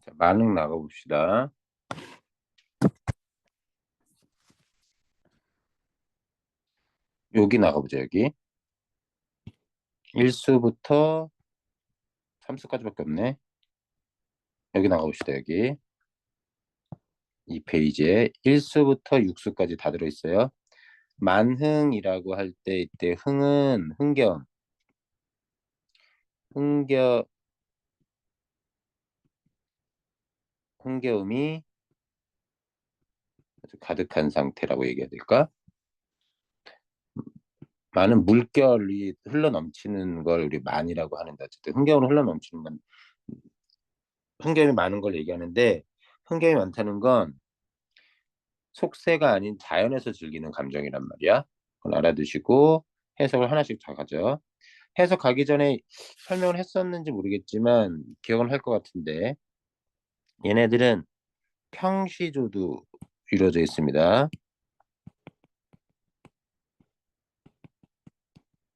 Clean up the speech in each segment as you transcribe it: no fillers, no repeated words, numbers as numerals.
자, 만능 나가봅시다. 여기 나가보자, 여기. 1수부터 3수까지밖에 없네. 여기 나가봅시다, 여기. 이 페이지에 1수부터 6수까지 다 들어있어요. 만흥이라고 할 때 이때 흥은 흥겨, 흥겨, 흥겨움이 아주 가득한 상태라고 얘기해야 될까? 많은 물결이 흘러넘치는 걸 우리 만이라고 하는데 어쨌든 흥겨움은 흘러넘치는 건 흥겨움이 많은 걸 얘기하는데 흥겨움이 많다는 건 속세가 아닌 자연에서 즐기는 감정이란 말이야. 그건 알아두시고 해석을 하나씩 다 가져. 해석 가기 전에 설명을 했었는지 모르겠지만 기억은 할 것 같은데 얘네들은 평시조도 이루어져 있습니다.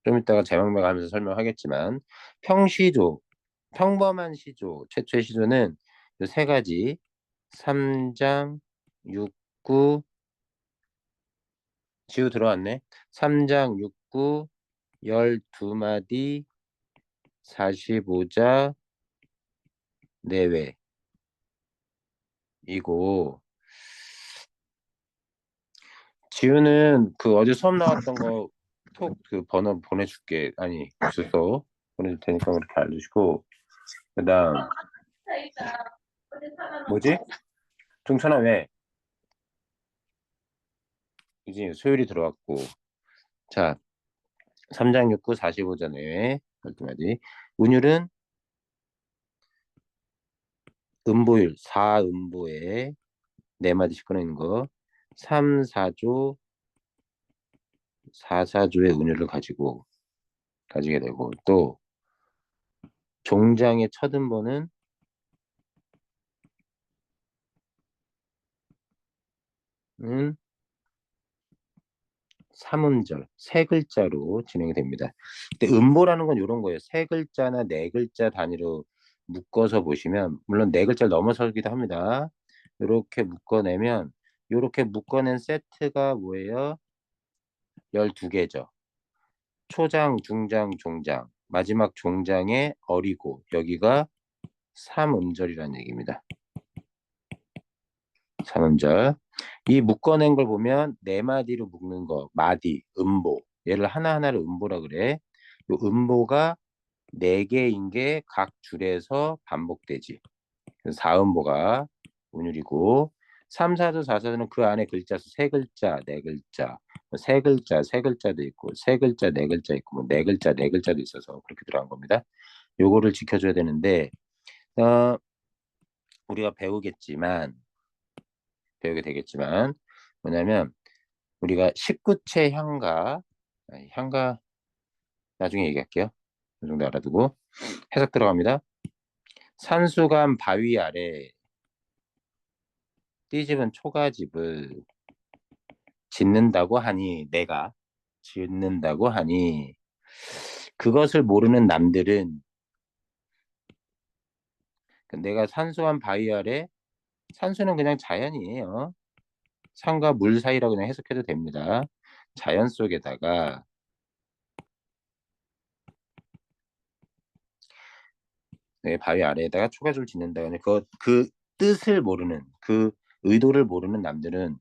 좀 이따가 제목명 하면서 설명하겠지만 평시조, 평범한 시조, 최초의 시조는 이 세 가지 3장, 6구, 지우 들어왔네. 3장, 6구, 12마디, 45자, 내외. 이고 지우는 그 어제 수업 나왔던 거 톡 그 번호 보내줄게. 아니 주소 보내줄 테니까 그렇게 알려주시고 그다음 뭐지? 종천아 왜? 이제 소율이 들어왔고 자 3장 6구 45자 내외 12마디 운율은 음보율 4음보에 4마디씩 끊어있는 거 3, 4조 4, 4조의 운율을 가지게 되고 또 종장의 첫 음보는 삼음절 세 글자로 진행이 됩니다. 근데 음보라는 건 이런 거예요. 세 글자나 네 글자 단위로 묶어서 보시면 물론 네 글자를 넘어서기도 합니다. 이렇게 묶어내면 이렇게 묶어낸 세트가 뭐예요? 12개죠. 초장, 중장, 종장 마지막 종장의 어리고 여기가 삼음절이라는 얘기입니다. 삼음절 이 묶어낸 걸 보면 네 마디로 묶는 거 마디, 음보 얘를 하나하나를 음보라 그래. 요 음보가 네 개인 게 각 줄에서 반복되지. 그래서 사음보가 운율이고 3, 4조, 4, 4조는 그 안에 글자 수 세 글자, 네 글자, 세 글자, 세 글자도 있고 세 글자, 네 글자 있고 뭐 네 글자, 네 글자도 있어서 그렇게 들어간 겁니다. 요거를 지켜줘야 되는데 어, 우리가 배우게 되겠지만 뭐냐면 우리가 19채 향가 향가 나중에 얘기할게요. 이 정도 알아두고 해석 들어갑니다. 산수간 바위 아래 띠집은 초가집을 짓는다고 하니 내가 짓는다고 하니 그것을 모르는 남들은 내가 산수한 바위 아래 산수는 그냥 자연이에요. 산과 물 사이라고 그냥 해석해도 됩니다. 자연 속에다가 네, 바위 아래에다가 초가집을 짓는다고 하니 그 뜻을 모르는 그 의도를 모르는 남들은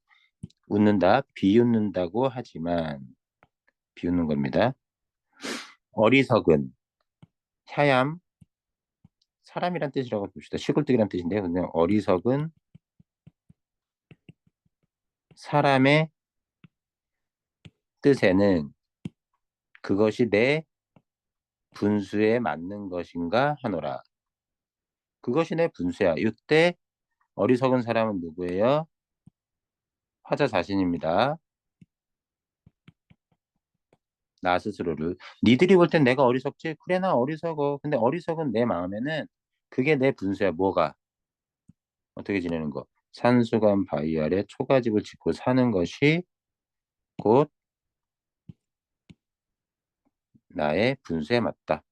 웃는다, 비웃는다고 하지만 비웃는 겁니다. 어리석은, 샤얌, 사람이란 뜻이라고 봅시다. 시골뜨기란 뜻인데 그냥 어리석은 사람의 뜻에는 그것이 내 분수에 맞는 것인가 하노라. 그것이 내 분수야. 이때 어리석은 사람은 누구예요? 화자 자신입니다. 나 스스로를. 니들이 볼 땐 내가 어리석지? 그래 나 어리석어. 근데 어리석은 내 마음에는 그게 내 분수야. 뭐가? 어떻게 지내는 거? 산수간 바위 아래 초가집을 짓고 사는 것이 곧 나의 분수에 맞다.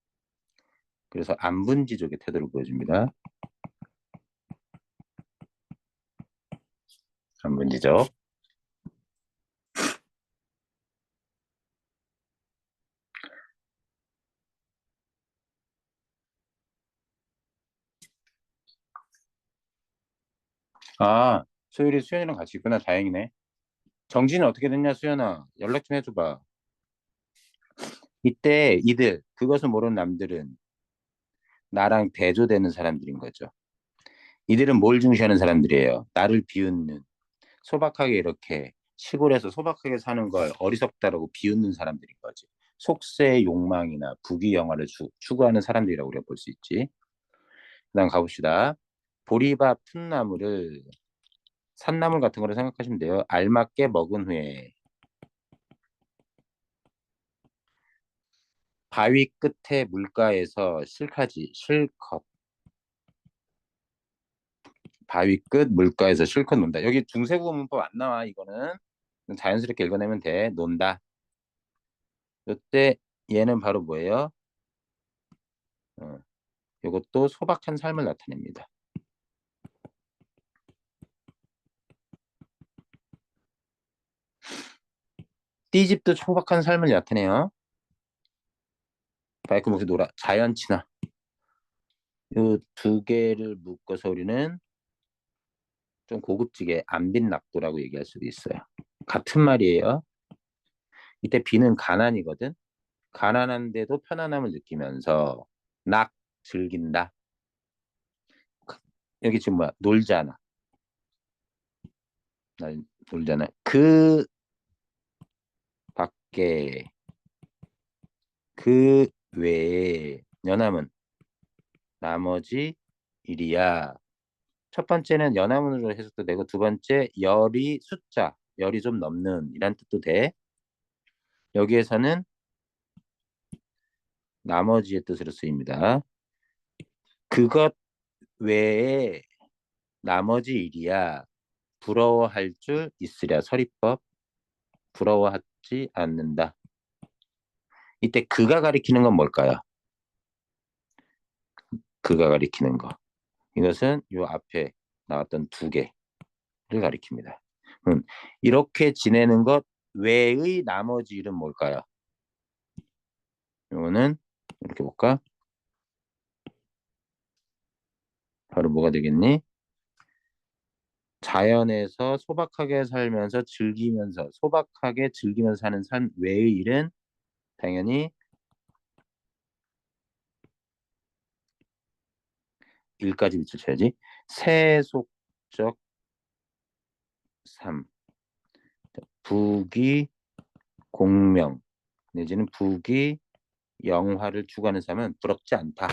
그래서 안분지족의 태도를 보여줍니다. 한 문제죠. 아, 소율이 수연이랑 같이 있구나. 다행이네. 정진은 어떻게 됐냐, 수연아. 연락 좀 해줘봐. 이때 이들, 그것을 모르는 남들은 나랑 대조되는 사람들인 거죠. 이들은 뭘 중시하는 사람들이에요? 나를 비웃는, 소박하게 이렇게 시골에서 소박하게 사는 걸 어리석다라고 비웃는 사람들인 거지. 속세의 욕망이나 부귀영화를 추구하는 사람들이라고 우리가 볼 수 있지. 그다음 가봅시다. 보리밥 풋나무를 산나물 같은 거를 생각하시면 돼요. 알맞게 먹은 후에 바위 끝에 물가에서 실컷 바위 끝 물가에서 실컷 논다. 여기 중세국어 문법 안 나와. 이거는 자연스럽게 읽어내면 돼. 논다. 이때 얘는 바로 뭐예요? 어, 이것도 소박한 삶을 나타냅니다. 띠집도 소박한 삶을 나타내요. 바이크 목소 놀아. 자연친화. 이 두 개를 묶어서 우리는 좀 고급지게 안빈낙도라고 얘기할 수도 있어요. 같은 말이에요. 이때 비는 가난이거든. 가난한데도 편안함을 느끼면서 낙 즐긴다. 여기 지금 뭐야? 놀잖아. 날 놀잖아. 그 밖에 그 외에 연함은 나머지 일이야. 첫 번째는 연함으로 해석도 되고 두 번째 열이 숫자, 열이 좀 넘는 이란 뜻도 돼. 여기에서는 나머지의 뜻으로 쓰입니다. 그것 외에 나머지 일이야. 부러워할 줄 있으랴. 서리법. 부러워하지 않는다. 이때 그가 가리키는 건 뭘까요? 그가 가리키는 거. 이것은 요 앞에 나왔던 두 개를 가리킵니다. 이렇게 지내는 것 외의 나머지 일은 뭘까요? 이거는 이렇게 볼까? 바로 뭐가 되겠니? 자연에서 소박하게 즐기면서 사는 삶 외의 일은 당연히 일까지 밑줄쳐야지. 세속적 삶, 부귀 공명 내지는 부귀 영화를 추구하는 삶은 부럽지 않다.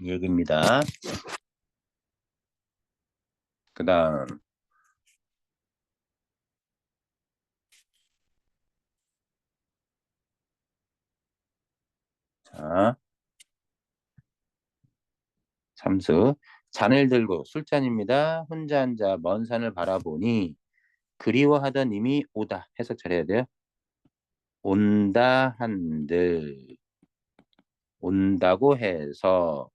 이 얘기입니다. 그다음 자 삼수 잔을 들고 술잔입니다. 혼자 앉아 먼 산을 바라보니 그리워하던 님이 오다. 해석 잘해야 돼요. 온다 한들 온다고 해서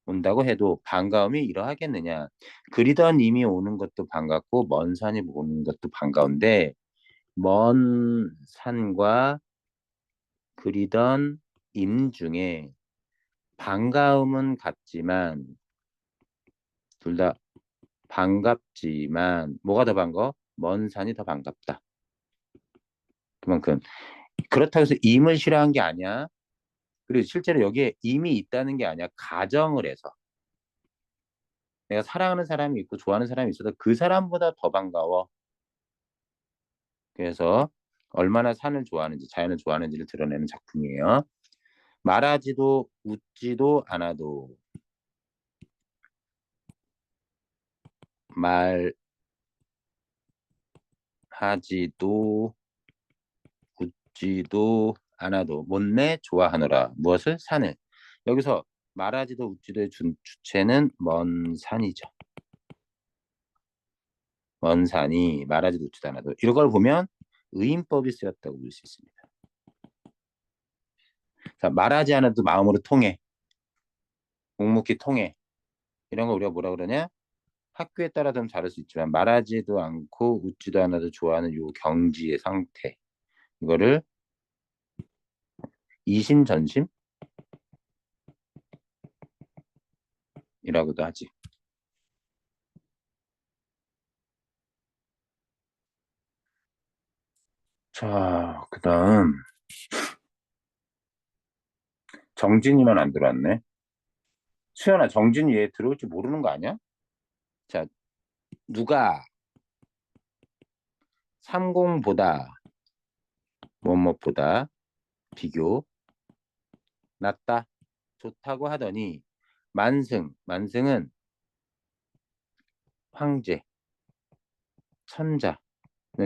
온다고 해도 반가움이 이러하겠느냐. 그리던 님이 오는 것도 반갑고 먼 산이 오는 것도 반가운데 먼 산과 그리던 임 중에 반가움은 같지만 둘 다 반갑지만 뭐가 더 반가워? 먼 산이 더 반갑다. 그만큼 그렇다고 해서 임을 싫어한 게 아니야. 그리고 실제로 여기에 임이 있다는 게 아니야. 가정을 해서 내가 사랑하는 사람이 있고 좋아하는 사람이 있어도 그 사람보다 더 반가워. 그래서 얼마나 산을 좋아하는지 자연을 좋아하는지를 드러내는 작품이에요. 말하지도 웃지도 않아도 말하지도 웃지도 않아도 못내 좋아하노라. 무엇을? 산을. 여기서 말하지도 웃지도의 주체는 먼 산이죠. 먼 산이 말하지도 웃지도 않아도 이걸 보면 의인법이 쓰였다고 볼 수 있습니다. 자, 말하지 않아도 마음으로 통해. 묵묵히 통해. 이런 거 우리가 뭐라 그러냐? 학교에 따라 좀 다를 수 있지만 말하지도 않고 웃지도 않아도 좋아하는 요 경지의 상태. 이거를 이심전심이라고도 하지. 자, 그다음 정진이만 안 들어왔네. 수연아, 정진이 얘 들어올지 모르는 거 아니야? 자, 누가 30보다 뭐뭐보다 비교 낫다 좋다고 하더니 만승은 황제 천자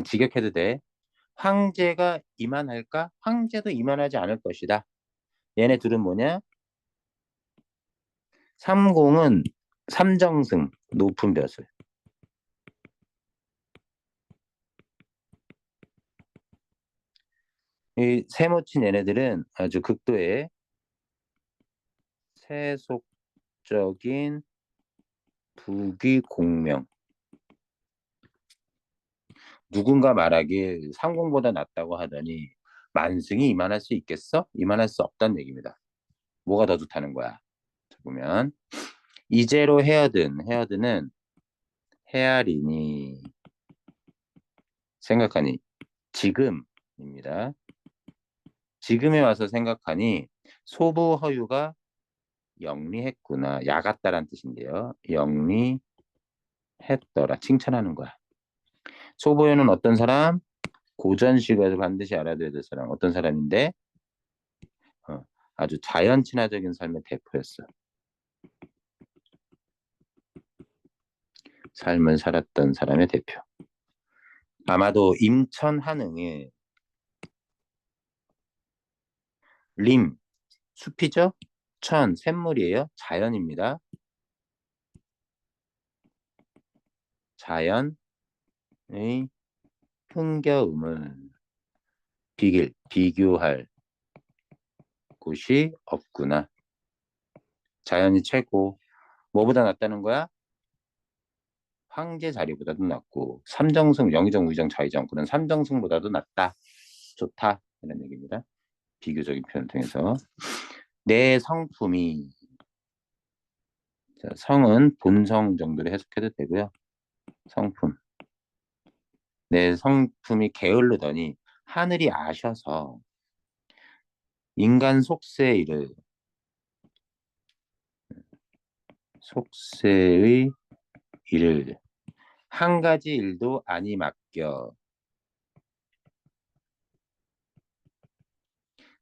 직역해도 돼. 황제가 이만할까? 황제도 이만하지 않을 것이다. 얘네 둘은 뭐냐? 삼공은 삼정승 높은 벼슬. 이 세모친 얘네들은 아주 극도의 세속적인 부귀공명. 누군가 말하길 삼공보다 낫다고 하더니 만승이 이만할 수 있겠어? 이만할 수 없다는 얘기입니다. 뭐가 더 좋다는 거야? 자, 보면 이제로 헤어드는 헤아리니 생각하니 지금입니다. 지금에 와서 생각하니 소부허유가 영리했구나. 야같다란 뜻인데요. 영리했더라. 칭찬하는 거야. 소부허유는 어떤 사람? 고전시가에서 반드시 알아둬야 될 사람. 어떤 사람인데 아주 자연 친화적인 삶의 대표였어. 삶을 살았던 사람의 대표. 아마도 임천한응의 림, 숲이죠? 천, 샘물이에요. 자연입니다. 자연의 흥겨움을 비교할 곳이 없구나. 자연이 최고. 뭐보다 낫다는 거야? 황제 자리보다도 낫고 삼정승, 영의정, 우의정, 좌의정 그런 삼정승보다도 낫다. 좋다. 이런 얘기입니다. 비교적인 표현을 통해서. 내 성품이 자, 성은 본성 정도로 해석해도 되고요. 성품. 내 성품이 게을르더니 하늘이 아셔서 인간 속세의 일을 한 가지 일도 아니 맡겨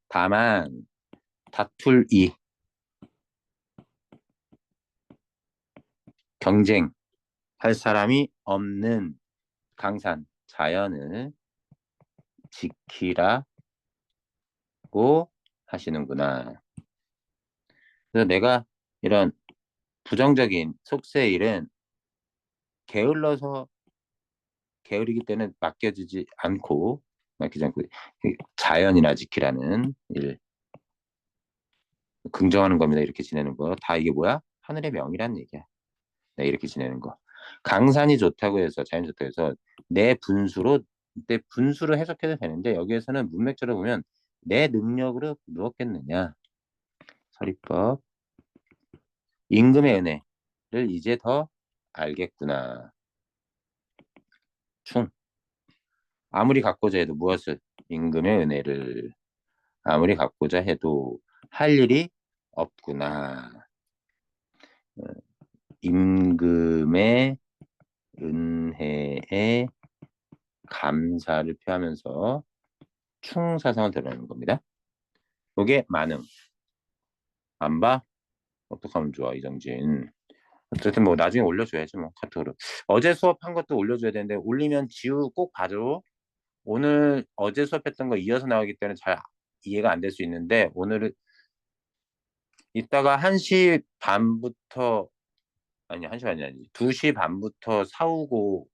다만 다툴 이 경쟁할 사람이 없는 강산 자연을 지키라고 하시는구나. 그래서 내가 이런 부정적인 속세의 일은 게을러서 게으르기 때문에 맡기지 않고 자연이나 지키라는 일 긍정하는 겁니다. 이렇게 지내는 거. 다 이게 뭐야? 하늘의 명이란 얘기야. 네, 이렇게 지내는 거. 강산이 좋다고 해서 자연 좋다고 해서 내 분수로 해석해도 되는데 여기에서는 문맥적으로 보면 내 능력으로 누웠겠느냐. 서리법. 임금의 은혜를 이제 더 알겠구나. 충. 아무리 갖고자 해도 무엇을? 임금의 은혜를 아무리 갖고자 해도 할 일이 없구나. 어, 임금의 은혜에 감사를 표하면서 충사상을 드러내는 겁니다. 이게 만응. 안 봐? 어떡하면 좋아, 이정진. 어쨌든 뭐 나중에 올려줘야지 뭐 카톡으로. 어제 수업한 것도 올려줘야 되는데 올리면 지우 꼭 봐줘. 오늘 어제 수업했던 거 이어서 나오기 때문에 잘 이해가 안 될 수 있는데 오늘은 이따가 1시 반부터 아니 1시 반이 아니지 2시 반부터 사우고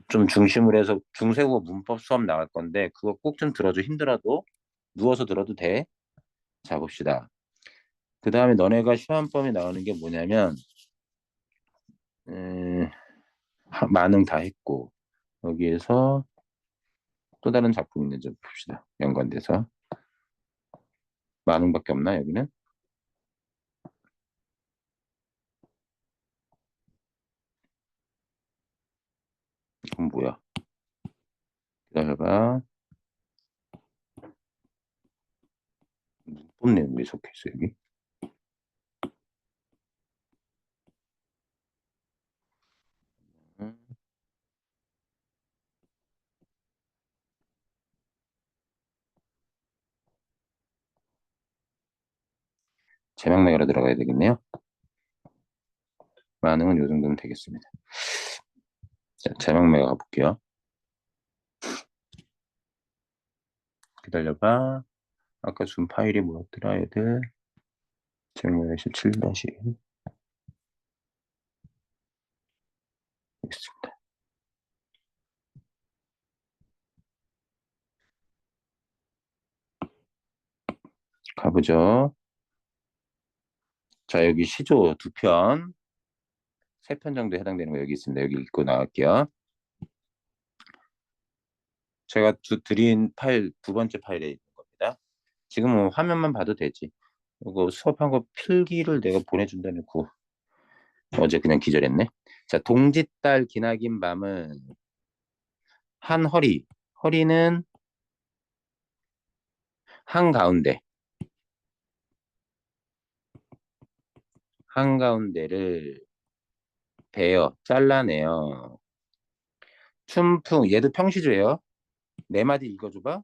좀 중심으로 해서 중세국어 문법 수업 나갈 건데 그거 꼭 좀 들어줘. 힘들어도 누워서 들어도 돼. 자 봅시다. 그 다음에 너네가 시험범위 나오는 게 뭐냐면 만능 다 했고 여기에서 또 다른 작품 있는지 봅시다. 연관돼서 만능밖에 없나 여기는? 이건 뭐야? 기다려봐. 문법 내용 왜 적혀 있어 여기? 음, 제망맥으로 들어가야 되겠네요. 만능은 요 정도면 되겠습니다. 자, 제망맥 가볼게요. 기다려봐. 아까 준 파일이 뭐였더라 얘들? 제목이 17-1 있습니다. 가보죠. 자, 여기 시조 2편, 3편 정도 해당되는 거 여기 있습니다. 여기 읽고 나갈게요. 제가 드린 파일, 2번째 파일에 있는 겁니다. 지금은 화면만 봐도 되지. 이거 수업한 거 필기를 내가 보내준다 놓고 어제 그냥 기절했네. 자, 동짓달 기나긴 밤은 한 허리는 한가운데를 잘라내요. 춘풍, 얘도 평시조예요. 네 마디 읽어줘봐.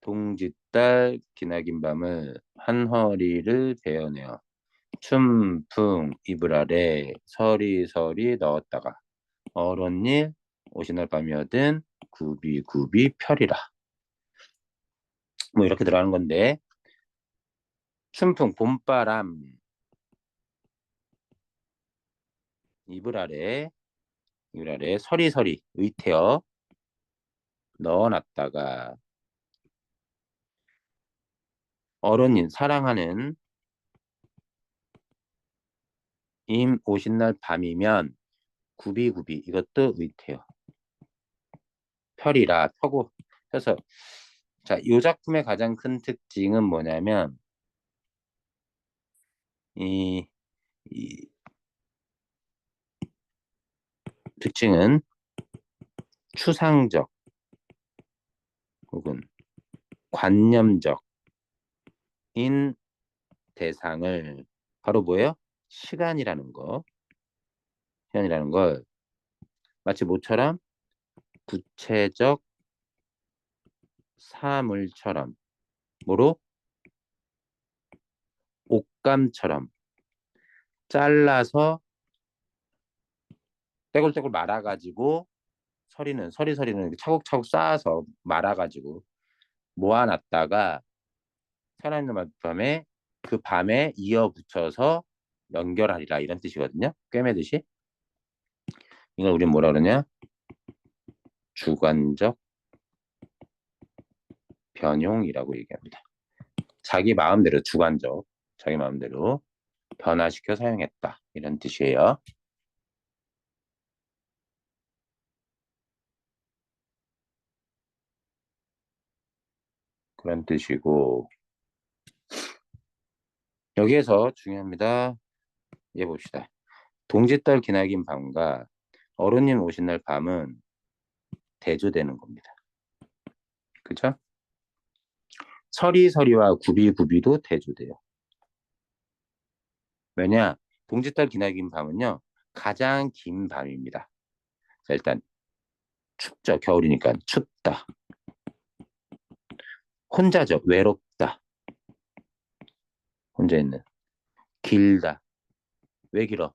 동짓달 기나긴 밤을 한 허리를 베어내어 춘풍 이불 아래 서리서리 넣었다가 얼었일 오시날 밤이어든 굽이굽이 펴리라. 뭐 이렇게 들어가는 건데 춘풍 봄바람 이불 아래 서리서리 의태어 넣어놨다가 어른인 사랑하는 임 오신 날 밤이면 굽이굽이 이것도 의태어 펴리라 펴고 펴서 자, 이 작품의 가장 큰 특징은 뭐냐면 이, 이 특징은 추상적 혹은 관념적인 대상을 바로 뭐예요? 시간이라는 걸 마치 모처럼 구체적 사물처럼 뭐로 옷감처럼 잘라서 떼굴떼굴 말아가지고 서리서리는 이렇게 차곡차곡 쌓아서 말아가지고 모아놨다가 살아있는 밤에 그 밤에 이어 붙여서 연결하리라 이런 뜻이거든요. 꿰매듯이. 이걸 우린 뭐라 그러냐? 주관적 변용이라고 얘기합니다. 자기 마음대로 변화시켜 사용했다 이런 뜻이에요. 그런 뜻이고 여기에서 중요합니다. 얘 봅시다. 동짓달 기나긴 밤과 어른님 오신 날 밤은 대조되는 겁니다. 그쵸? 서리서리와 굽이굽이도 대조돼요. 왜냐? 동짓달 기나긴 밤은요. 가장 긴 밤입니다. 자, 일단 춥죠. 겨울이니까 춥다. 혼자죠. 외롭다. 혼자 있는. 길다. 왜 길어?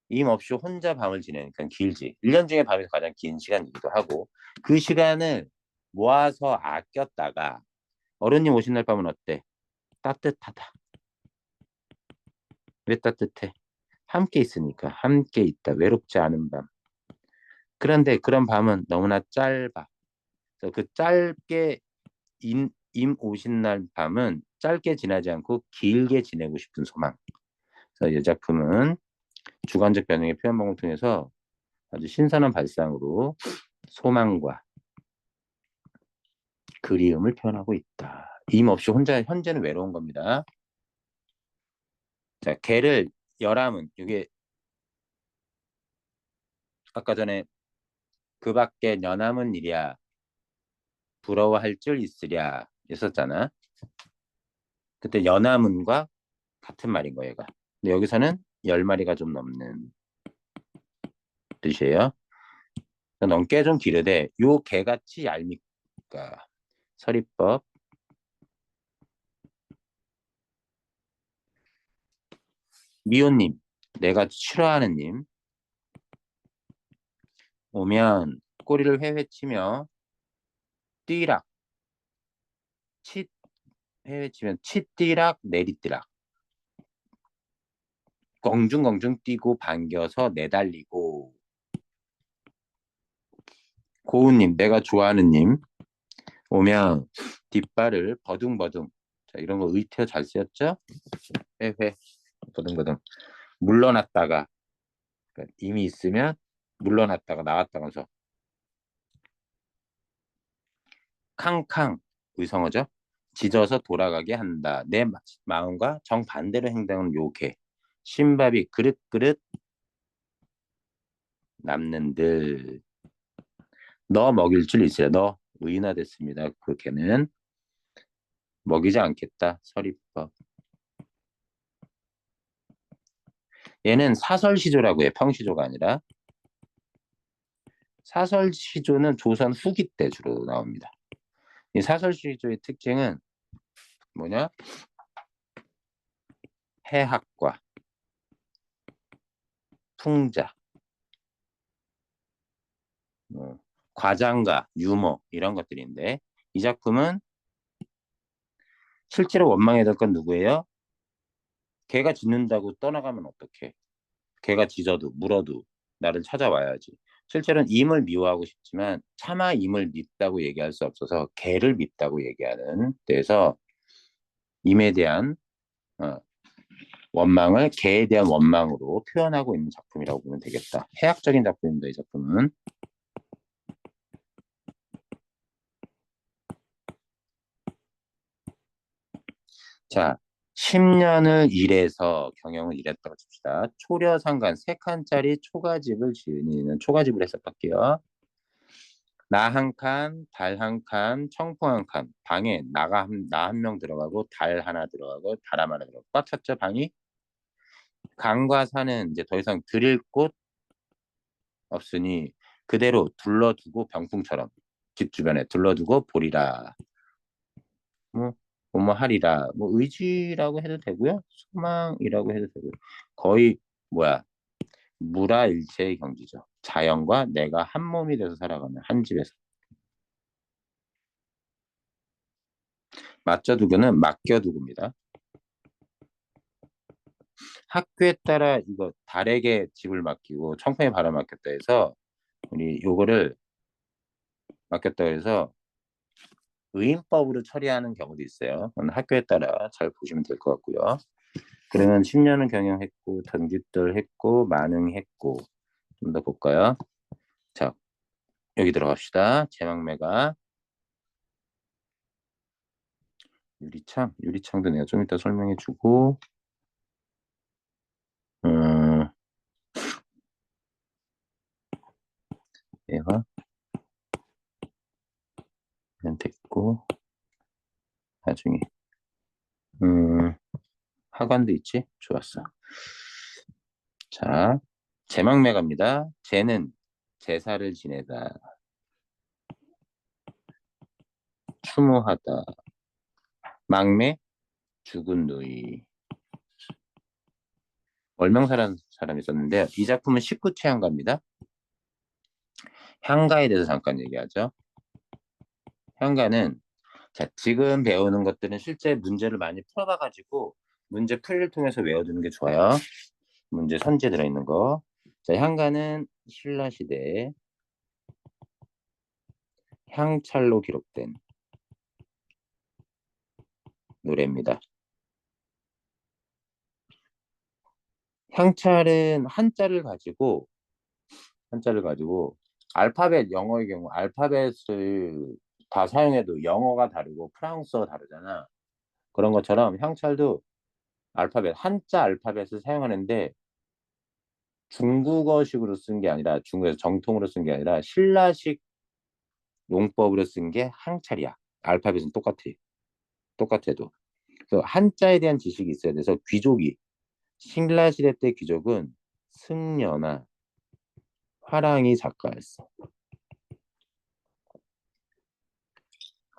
임 없이 혼자 밤을 지내니까 길지. 1년 중에 밤이 가장 긴 시간이기도 하고 그 시간을 모아서 아꼈다가 어른님 오신 날 밤은 어때? 따뜻하다. 왜 따뜻해? 함께 있으니까. 함께 있다. 외롭지 않은 밤. 그런데 그런 밤은 너무나 짧아. 그래서 그 짧게 임 오신 날 밤은 짧게 지나지 않고 길게 지내고 싶은 소망. 그래서 이 작품은 주관적 변형의 표현 방법을 통해서 아주 신선한 발상으로 소망과 그리움을 표현하고 있다. 임 없이 혼자 현재는 외로운 겁니다. 자, 개를 열함은 이게 아까 전에 그 밖에 연함은 일이야 부러워할 줄 있으랴 있었잖아. 그때 연함은과 같은 말인 거예요, 얘가. 근데 여기서는 10마리가 좀 넘는 뜻이에요. 넘게 좀 기르되 요 개같이 얄밉까. 서리법. 미호님, 내가 싫어하는 님 오면 꼬리를 회회치며 뛰락 치 회회치면 치뛰락 내리뛰락 껑중껑중 뛰고 반겨서 내달리고. 고우님, 내가 좋아하는 님 오면 뒷발을 버둥버둥. 자, 이런 거 의태어 잘 쓰였죠? 회회 버둥버둥 물러났다가 그러니까 이미 있으면 물러났다가 나왔다면서 캉캉 의성어죠. 짖어서 돌아가게 한다. 내 마음과 정반대로 행동하는 요게 신밥이 그릇그릇 남는들. 너 먹일 줄 있어요. 너 의인화됐습니다. 그렇게는 먹이지 않겠다. 서리법. 얘는 사설시조라고 해요. 평시조가 아니라. 사설시조는 조선 후기 때 주로 나옵니다. 이 사설시조의 특징은 뭐냐? 해학과 풍자, 뭐, 과장가, 유머 이런 것들인데 이 작품은 실제로 원망해야 될 건 누구예요? 걔가 짖는다고 떠나가면 어떡해? 걔가 짖어도 물어도 나를 찾아와야지. 실제로는 임을 미워하고 싶지만 차마 임을 밉다고 얘기할 수 없어서 걔를 밉다고 얘기하는 데서 임에 대한 어, 원망을 개에 대한 원망으로 표현하고 있는 작품이라고 보면 되겠다. 해학적인 작품입니다. 이 작품은. 자, 10년을 일해서 경영을 일했다고 칩시다. 초려상간 3칸짜리 초가집을 지으는 초가집을 해석할게요. 나 한 칸, 달 한 칸, 청포 한 칸. 방에 나 한 명 들어가고 달 하나 들어가고 바람 하나 들어가고 꽉 찼죠 방이. 강과 산은 이제 더 이상 드릴 곳 없으니 그대로 둘러두고 병풍처럼 집 주변에 둘러두고 보리라. 뭐, 뭐뭐 하리라. 뭐 의지라고 해도 되고요. 소망이라고 해도 되고요. 거의 뭐야 무라일체의 경지죠. 자연과 내가 한 몸이 돼서 살아가는 한 집에서. 맞져두고는 맡겨두고입니다. 학교에 따라 이거 달에게 집을 맡기고 청평에 바람 맡겼다 해서 우리 요거를 맡겼다 해서 의인법으로 처리하는 경우도 있어요. 그건 학교에 따라 잘 보시면 될 것 같고요. 그러면 10년은 경영했고 전집들 했고 만능했고 좀 더 볼까요? 자, 여기 들어갑시다. 제막매가 유리창도 내가 좀 이따 설명해 주고 음, 얘가 그냥 됐고 나중에 음, 하관도 있지? 좋았어. 자, 제막매갑니다. 제는 제사를 지내다 추모하다 막매 죽은 누이 월명사라는 사람이 있었는데 이 작품은 19채 향가입니다. 향가에 대해서 잠깐 얘기하죠. 향가는 자, 지금 배우는 것들은 실제 문제를 많이 풀어봐가지고 문제 풀이를 통해서 외워두는 게 좋아요. 문제 선지에 들어있는 거. 자, 향가는 신라시대 향찰로 기록된 노래입니다. 향찰은 한자를 가지고 알파벳 영어의 경우 알파벳을 다 사용해도 영어가 다르고 프랑스어가 다르잖아. 그런 것처럼 향찰도 알파벳 한자 알파벳을 사용하는데 중국어식으로 쓴 게 아니라 중국에서 정통으로 쓴 게 아니라 신라식 용법으로 쓴 게 향찰이야. 알파벳은 똑같아도. 그래서 한자에 대한 지식이 있어야 돼서 귀족이 신라시대 때 귀족은 승려나 화랑이 작가였어.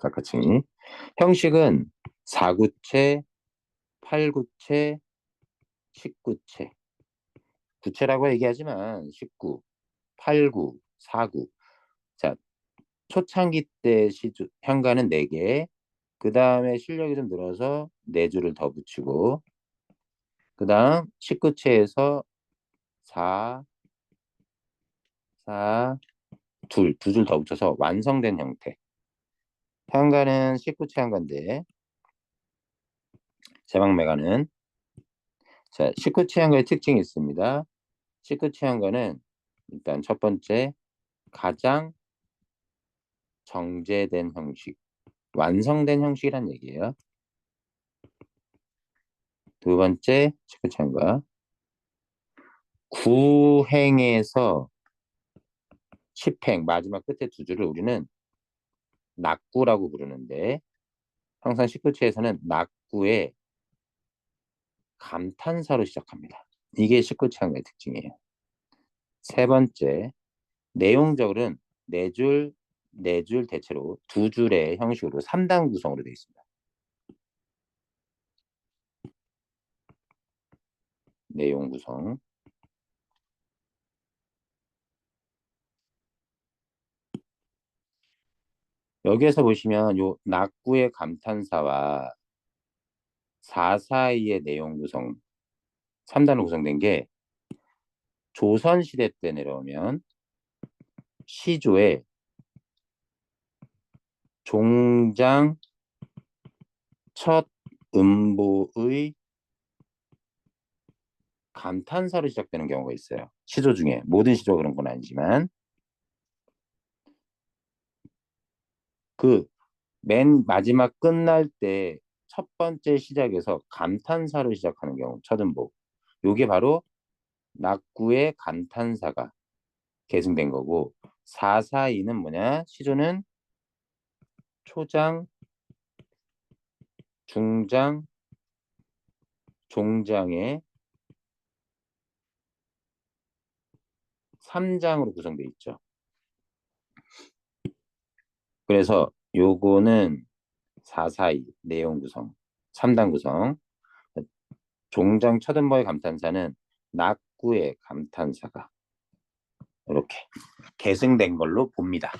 작가층이. 형식은 4구체, 8구체, 19채. 구체라고 얘기하지만 19, 89, 49. 자, 초창기 때 향가는 4개. 그 다음에 실력이 좀 늘어서 4줄을 더 붙이고 그 다음 19채에서 4, 4, 두 줄 더 붙여서 완성된 형태. 향가는 19채 향가인데 제방매가는 자 19채 향가의 특징이 있습니다. 19채 향가는 일단 첫 번째 가장 정제된 형식, 완성된 형식이란 얘기예요. 두 번째 19채 향가 구행에서 10행 마지막 끝에 두 줄을 우리는 낙구라고 부르는데 항상 19채에서는 낙구에 감탄사로 시작합니다. 이게 19채 향가의 특징이에요. 세 번째, 내용적으로는 네 줄 대체로 두 줄의 형식으로 3단 구성으로 되어 있습니다. 내용 구성. 여기에서 보시면 요 낙구의 감탄사와 사사이의 내용 구성, 3단으로 구성된 게 조선시대 때 내려오면 시조의 종장 첫 음보의 감탄사로 시작되는 경우가 있어요. 시조 중에 모든 시조가 그런 건 아니지만 그 맨 마지막 끝날 때 첫 번째 시작에서 감탄사로 시작하는 경우 첫 음보 요게 바로 낙구의 감탄사가 계승된 거고 사사이는 뭐냐 시조는 초장 중장 종장의 3장으로 구성되어 있죠. 그래서 요거는 사사이 내용 구성 3단 구성 종장 첫음보의 감탄사는 낙구의 감탄사가 이렇게 계승된 걸로 봅니다.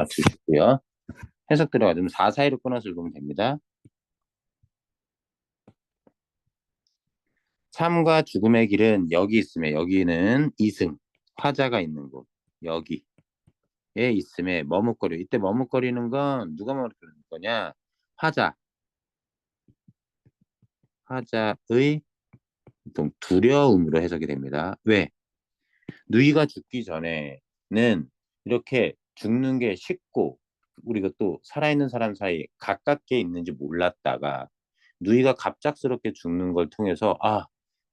두시고요. 해석 들어가면 사사이로 끊어서 읽으면 됩니다. 삶과 죽음의 길은 여기 있음에 여기는 이승 화자가 있는 곳 여기에 있음에 머뭇거려 이때 머뭇거리는 건 누가 머뭇거리는 거냐 화자의 보통 두려움으로 해석이 됩니다. 왜? 누이가 죽기 전에는 이렇게 죽는 게 쉽고 우리가 또 살아있는 사람 사이 가깝게 있는지 몰랐다가 누이가 갑작스럽게 죽는 걸 통해서 아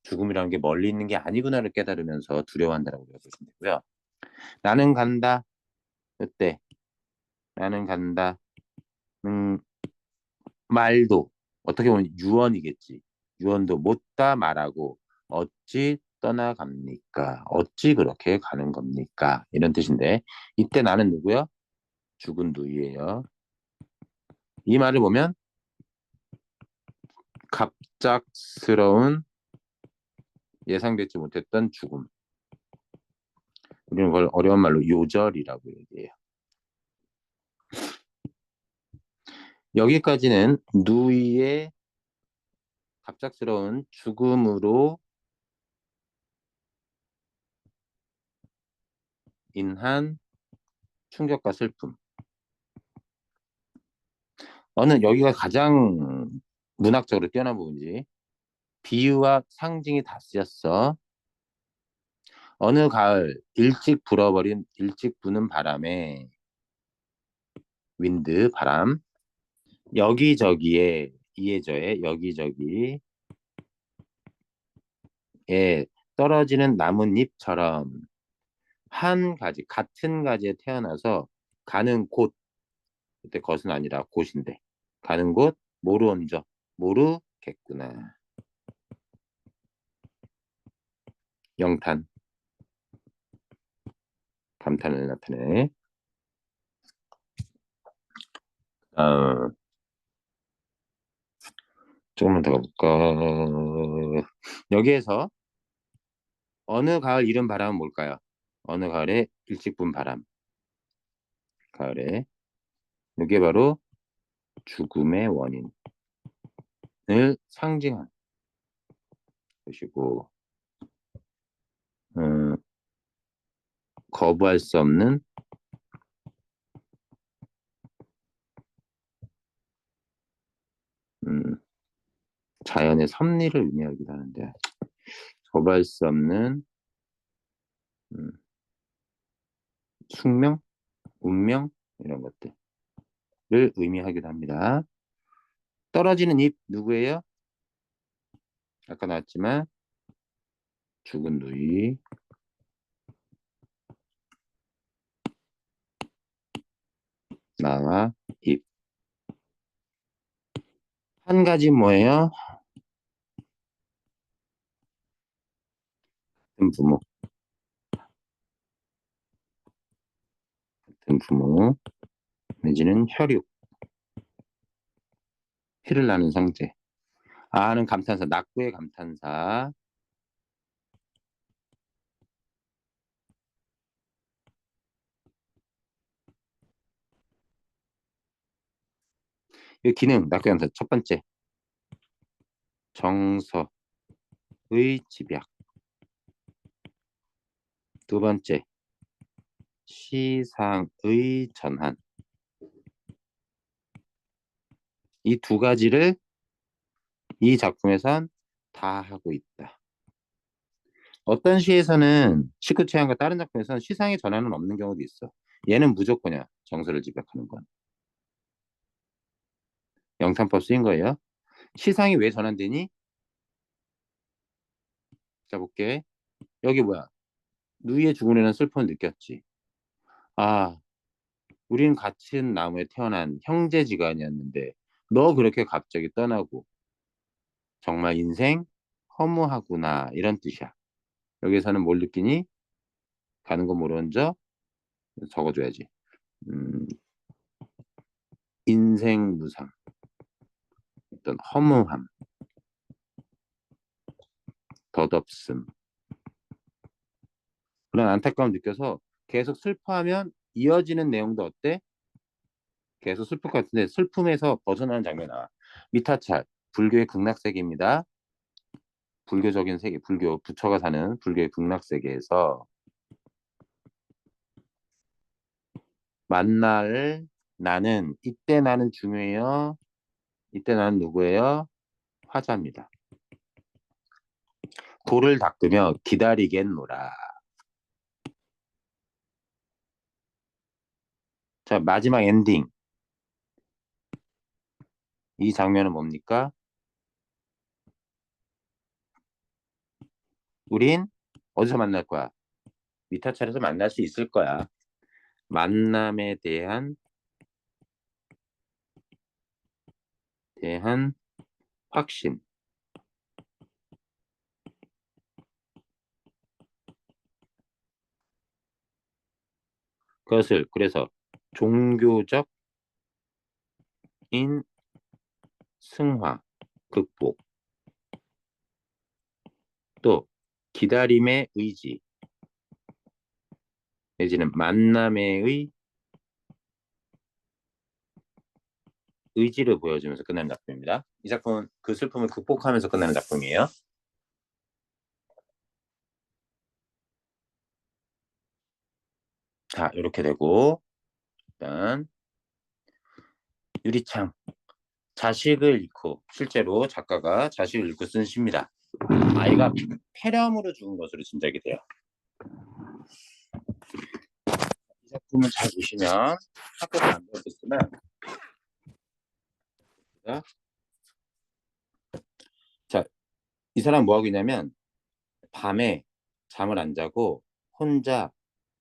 죽음이라는 게 멀리 있는 게 아니구나를 깨달으면서 두려워한다라고 보시면 되고요. 나는 간다. 그때 나는 간다. 음, 말도 어떻게 보면 유언이겠지. 유언도 못다 말하고 어찌 떠나갑니까? 어찌 그렇게 가는 겁니까? 이런 뜻인데 이때 나는 누구요? 죽은 누이예요. 이 말을 보면 갑작스러운 예상되지 못했던 죽음. 우리는 그걸 어려운 말로 요절이라고 얘기해요. 여기까지는 누이의 갑작스러운 죽음으로 인한 충격과 슬픔. 여기가 가장 문학적으로 뛰어난 부분이지. 비유와 상징이 다 쓰였어. 어느 가을 일찍 부는 바람에 윈드 바람 여기저기에 이해저에 여기저기에 떨어지는 나뭇잎처럼 한 가지 같은 가지에 태어나서 가는 곳 그때 것은 아니라 곳인데 가는 곳 모르온저 모르겠구나. 영탄 감탄을 나타내. 어, 조금만 더 가볼까. 여기에서 어느 가을 이른 바람은 뭘까요? 어느 가을에 일찍 분 바람. 가을에 이게 바로 죽음의 원인을 상징한 것이고 음, 거부할 수 없는 음, 자연의 섭리를 의미하기도 하는데 거부할 수 없는 음, 숙명, 운명 이런 것들을 의미하기도 합니다. 떨어지는 잎 누구예요? 아까 나왔지만 죽은 누이 나와 잎. 한 가지 뭐예요? 같은 부모, 같은 부모 내지는 혈육, 피를 나는 상제. 아는 감탄사, 낙구의 감탄사. 이 기능, 낙구의 감탄사 첫 번째 정서의 집약. 두 번째 시상의 전환. 이 두 가지를 이 작품에선 다 하고 있다. 어떤 시에서는 시크 취향과 다른 작품에서는 시상의 전환은 없는 경우도 있어. 얘는 무조건이야. 정서를 집약하는 건. 영탄법 쓰인 거예요. 시상이 왜 전환되니? 자 볼게. 여기 뭐야? 누이의 죽음에는 슬픔을 느꼈지. 아, 우린 같은 나무에 태어난 형제지간이었는데 너 그렇게 갑자기 떠나고 정말 인생 허무하구나 이런 뜻이야. 여기서는 뭘 느끼니? 가는 거 모르는저 적어줘야지. 음, 인생 무상, 어떤 허무함, 덧없음 그런 안타까움 느껴서 계속 슬퍼하면 이어지는 내용도 어때? 계속 슬플 것 같은데 슬픔에서 벗어나는 장면이 나와. 미타찰, 불교의 극락세계입니다. 불교적인 세계, 불교 부처가 사는 불교의 극락세계에서 만날 나는 이때 나는 중요해요. 이때 나는 누구예요? 화자입니다. 돌을 닦으며 기다리겠노라. 자, 마지막 엔딩. 이 장면은 뭡니까? 우린 어디서 만날 거야? 미타찰에서 만날 수 있을 거야. 만남에 대한 확신. 그것을 그래서 종교적인 승화, 극복, 또 기다림의 의지, 내지는 만남의 의지를 보여주면서 끝나는 작품입니다. 이 작품은 그 슬픔을 극복하면서 끝나는 작품이에요. 자, 이렇게 되고 일단 유리창 자식을 잃고, 실제로 작가가 자식을 잃고 쓴 시입니다. 아이가 폐렴으로 죽은 것으로 짐작이 돼요. 이 작품을 잘 보시면 학교도 안 배웠겠지만, 자, 이 사람 뭐 하고 있냐면 밤에 잠을 안 자고 혼자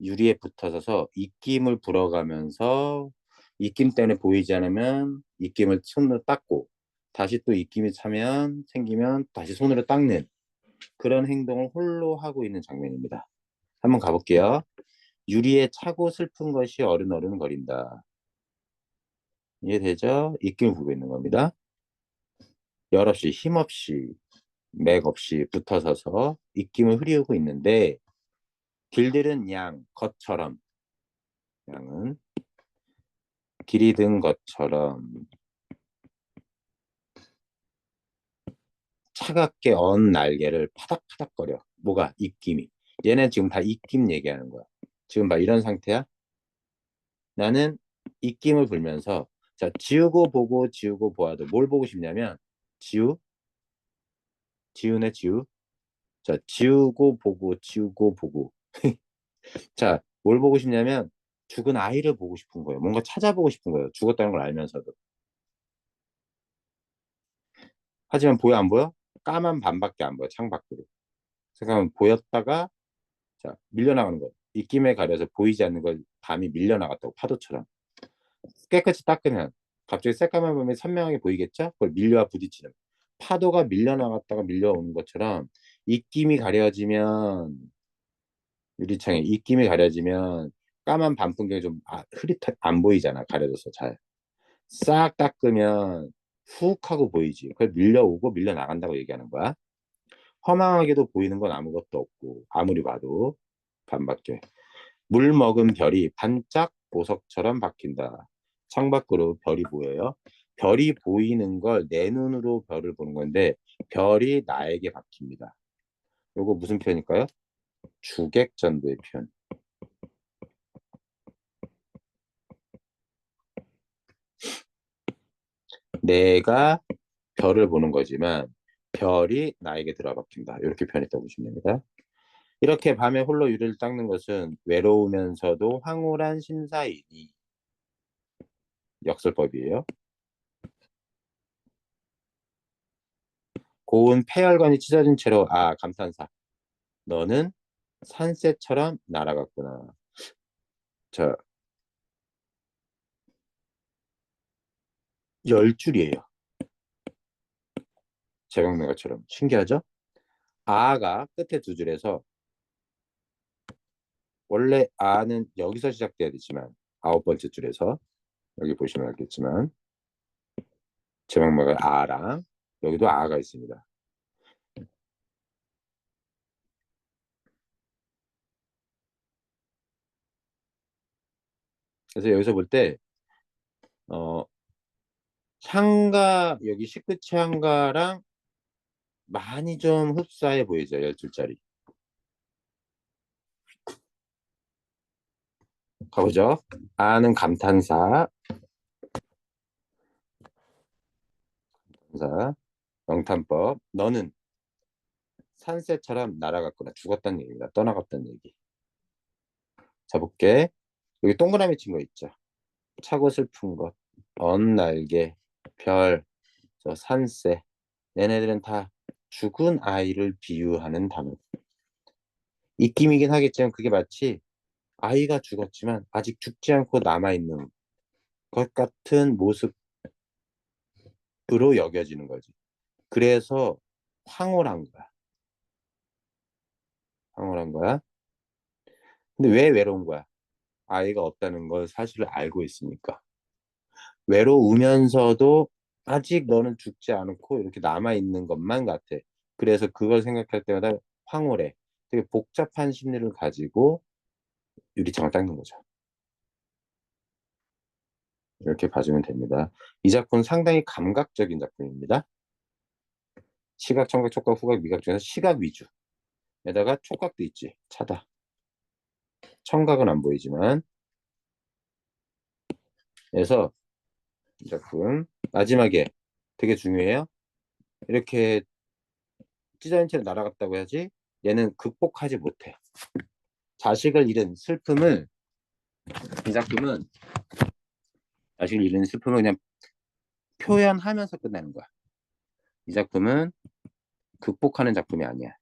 유리에 붙어서서 입김을 불어가면서 입김 때문에 보이지 않으면 입김을 손으로 닦고 다시 또 입김이 차면 생기면 다시 손으로 닦는 그런 행동을 홀로 하고 있는 장면입니다. 한번 가볼게요. 유리에 차고 슬픈 것이 어른어른 거린다. 이해되죠? 입김을 부고 있는 겁니다. 열없이 힘없이 맥없이 붙어서서 입김을 흐리우고 있는데 길들은 양 것처럼 양은 길이 든 것처럼 차갑게 언 날개를 파닥파닥거려. 뭐가? 입김이. 얘는 지금 다 입김 얘기하는 거야. 지금 봐 이런 상태야. 나는 입김을 불면서 자 지우고 보고 지우고 보아도 뭘 보고 싶냐면 지우 지우네 지우 자 지우고 보고 지우고 보고 자 뭘 보고 싶냐면 죽은 아이를 보고 싶은 거예요. 뭔가 찾아보고 싶은 거예요. 죽었다는 걸 알면서도. 하지만 보여 안 보여? 까만 밤밖에 안 보여. 창밖으로. 그러니까 보였다가 자 밀려나가는 거. 입김에 가려서 보이지 않는 걸 밤이 밀려나갔다고 파도처럼. 깨끗이 닦으면 갑자기 새까만 밤이 선명하게 보이겠죠? 그걸 밀려와 부딪히는. 파도가 밀려나갔다가 밀려오는 것처럼 입김이 가려지면 유리창에 입김이 가려지면 까만 밤 풍경이 좀 흐릿하게 안 보이잖아. 가려져서 잘. 싹 닦으면 훅 하고 보이지. 그걸 밀려오고 밀려나간다고 얘기하는 거야. 허망하게도 보이는 건 아무것도 없고 아무리 봐도 반밖에. 물 먹은 별이 반짝 보석처럼 박힌다. 창밖으로 별이 보여요. 별이 보이는 걸 내 눈으로 별을 보는 건데 별이 나에게 박힙니다. 요거 무슨 표현일까요? 주객전도의 표현. 내가 별을 보는 거지만 별이 나에게 들어박힌다. 이렇게 표현했다고 보시면 됩니다. 이렇게 밤에 홀로 유리를 닦는 것은 외로우면서도 황홀한 심사이니 역설법이에요. 고운 폐혈관이 찢어진 채로 감탄사. 너는 산새처럼 날아갔구나. 자, 10줄이에요. 제각는 것처럼. 신기하죠? 아가 끝에 2줄에서 원래 아는 여기서 시작돼야 되지만 9번째 줄에서 여기 보시면 알겠지만 제각막을 아랑 여기도 아가 있습니다. 그래서 여기서 볼 때 어, 창가 여기 19채 한가랑 많이 좀 흡사해 보이죠. 10줄짜리. 가보죠. 아는 감탄사, 감탄사, 영탄법. 너는 산새처럼 날아갔구나. 죽었다는 얘기입니다. 떠나갔다는 얘기. 자, 볼게. 여기 동그라미 친 거 있죠. 차고 슬픈 것, 언날개, 별, 저 산새. 얘네들은 다 죽은 아이를 비유하는 단어. 입김이긴 하겠지만 그게 마치 아이가 죽었지만 아직 죽지 않고 남아있는 것 같은 모습으로 여겨지는 거지. 그래서 황홀한 거야. 황홀한 거야. 근데 왜 외로운 거야? 아이가 없다는 걸 사실을 알고 있으니까. 외로우면서도 아직 너는 죽지 않고 이렇게 남아있는 것만 같아. 그래서 그걸 생각할 때마다 황홀해. 되게 복잡한 심리를 가지고 유리창을 닦는 거죠. 이렇게 봐주면 됩니다. 이 작품은 상당히 감각적인 작품입니다. 시각, 청각, 촉각, 후각, 미각 중에서 시각 위주. 에다가 촉각도 있지. 차다. 청각은 안 보이지만. 그래서 이 작품 마지막에 되게 중요해요. 이렇게 찢어진 채로 날아갔다고 해야지 얘는 극복하지 못해. 자식을 잃은 슬픔을 이 작품은 자식을 잃은 슬픔을 그냥 표현하면서 끝나는 거야. 이 작품은 극복하는 작품이 아니야.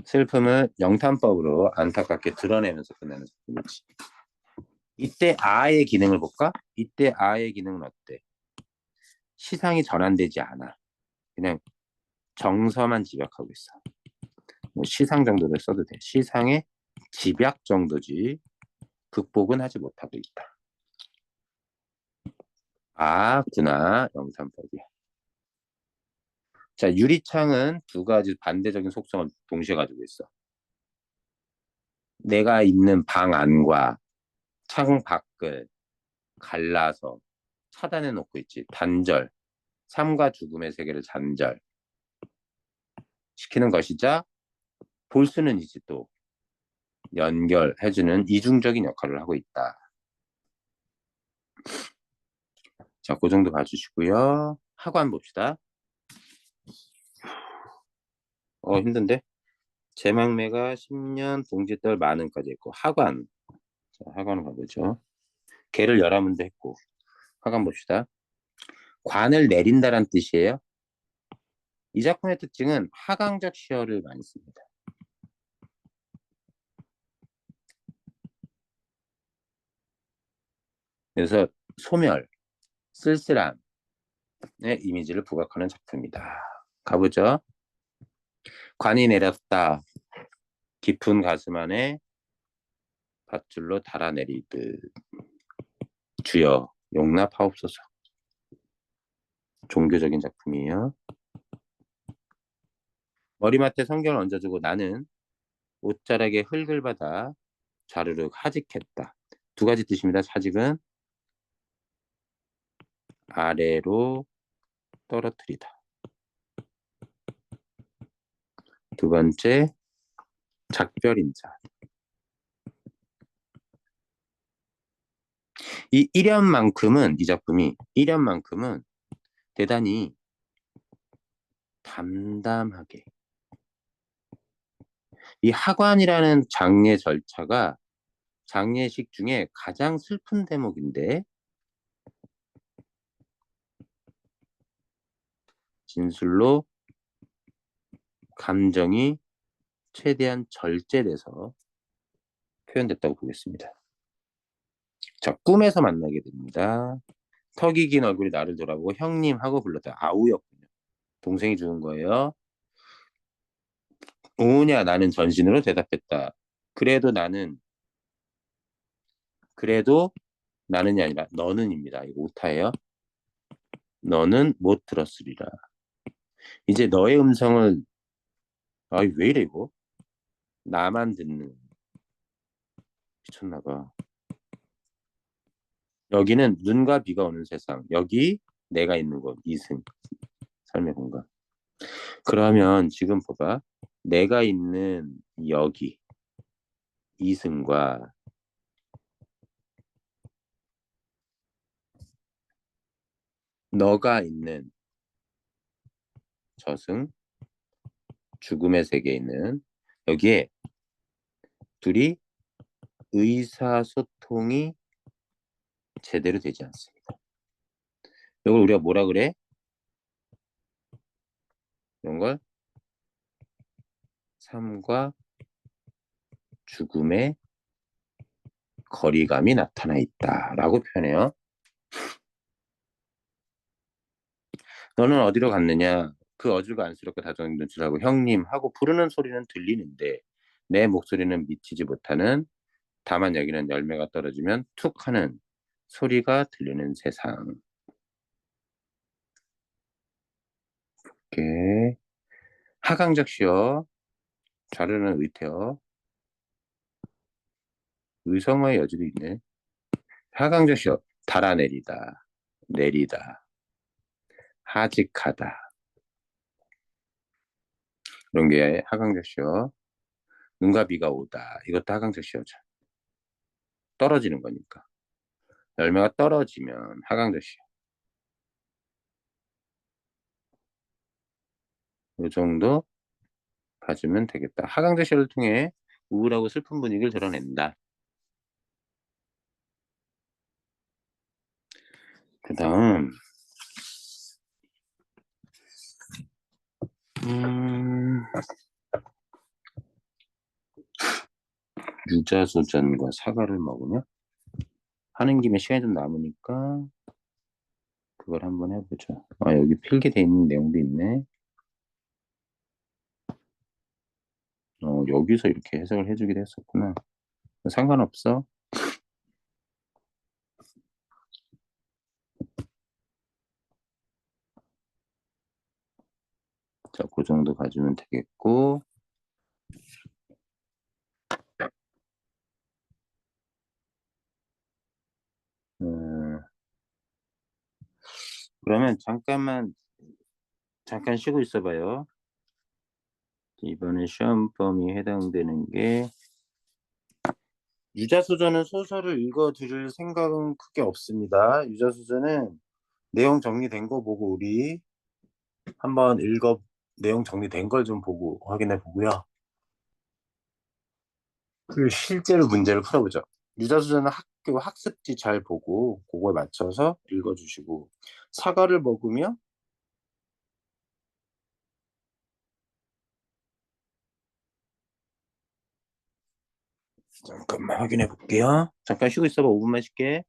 슬픔을 영탄법으로 안타깝게 드러내면서 끝나는 작품이지. 이때 아의 기능을 볼까? 이때 아의 기능은 어때? 시상이 전환되지 않아. 그냥 정서만 집약하고 있어. 뭐 시상 정도를 써도 돼. 시상의 집약 정도지 극복은 하지 못하고 있다. 아구나 영탄법이야. 자, 유리창은 두 가지 반대적인 속성을 동시에 가지고 있어. 내가 있는 방 안과 창 밖을 갈라서 차단해 놓고 있지. 단절. 삶과 죽음의 세계를 단절 시키는 것이자 볼 수는 이제 또 연결해주는 이중적인 역할을 하고 있다. 자, 그 정도 봐주시고요. 하관 봅시다. 힘든데? 제망매가 10년, 동지떨 만은까지 했고 하관. 자, 하관을 가보죠. 개를 11문제 했고 하관 봅시다. 관을 내린다란 뜻이에요. 이 작품의 특징은 하강적 시어를 많이 씁니다. 그래서 소멸, 쓸쓸함의 이미지를 부각하는 작품이다. 가보죠. 관이 내렸다. 깊은 가슴 안에 밧줄로 달아내리듯 주여 용납하옵소서. 종교적인 작품이에요. 머리맡에 성경을 얹어주고 나는 옷자락에 흙을 받아 자르륵 하직했다. 두 가지 뜻입니다. 하직은 아래로 떨어뜨리다. 두 번째 작별인자. 이 1연만큼은 이 작품이 1연만큼은 대단히 담담하게 이 하관이라는 장례 절차가 장례식 중에 가장 슬픈 대목인데 진술로 감정이 최대한 절제돼서 표현됐다고 보겠습니다. 자, 꿈에서 만나게 됩니다. 턱이 긴 얼굴이 나를 돌아보고 형님 하고 불렀다. 아우였군요. 동생이 죽은 거예요. 오냐 나는 전신으로 대답했다. 그래도 나는 그래도 나는이 아니라 너는입니다. 이거 오타예요. 너는 못 들었으리라. 이제 너의 음성을 왜 이래 이거? 나만 듣는 미쳤나 봐. 여기는 눈과 비가 오는 세상. 여기 내가 있는 곳. 이승. 삶의 공간. 그러면 지금 봐봐. 내가 있는 여기 이승과 너가 있는 저승 죽음의 세계에 있는 여기에 둘이 의사소통이 제대로 되지 않습니다. 이걸 우리가 뭐라 그래? 이런 걸 삶과 죽음의 거리감이 나타나 있다라고 표현해요. 너는 어디로 갔느냐? 그 어질고 안쓰럽게 다정한 눈치를 하고 형님 하고 부르는 소리는 들리는데 내 목소리는 미치지 못하는 다만 여기는 열매가 떨어지면 툭 하는 소리가 들리는 세상. 이렇게 하강적 시어 자르는 의태어 의성어의 여지도 있네. 하강적 시어 달아내리다 내리다 하직하다 이런 게 하강적 시어. 눈과 비가 오다 이것도 하강적 시어죠. 떨어지는 거니까 열매가 떨어지면 하강적 시어. 요 정도 봐주면 되겠다. 하강 제시를 통해 우울하고 슬픈 분위기를 드러낸다. 그다음 음 유자소전과 사과를 먹으며 하는 김에 시간이 좀 남으니까 그걸 한번 해 보죠. 아 여기 필기돼 있는 내용도 있네. 여기서 이렇게 해석을 해 주기도 했었구나. 상관없어. 자 고 정도 봐주면 되겠고 음 그러면 잠깐 쉬고 있어 봐요. 이번에 시험 범위에 해당되는 게 유자소전은 소설을 읽어 드릴 생각은 크게 없습니다. 유자소전은 내용 정리된 거 보고 우리 한번 읽어 내용 정리된 걸 좀 보고 확인해 보고요. 그리고 실제로 문제를 풀어 보죠. 유자소전은 학교 학습지 잘 보고 고거에 맞춰서 읽어 주시고 사과를 먹으며 잠깐만 확인해 볼게요. 잠깐 쉬고 있어 봐. 5 분만 쉴게.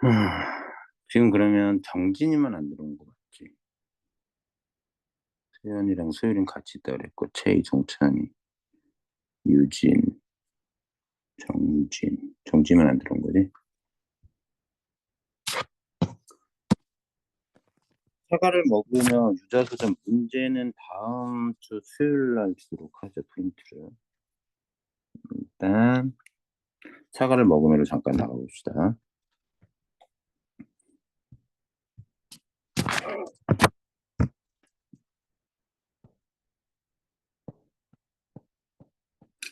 음, 지금 그러면 정진이만 안 들어온 것 같지? 세연이랑 소율이는 같이 있다 그랬고, 최희, 정찬이, 유진, 정진만 안 들어온 거지? 사과를 먹으면 유자수전 문제는 다음 주 수요일 날 주도록 하죠, 프린트를. 일단 사과를 먹으면 잠깐 나가봅시다.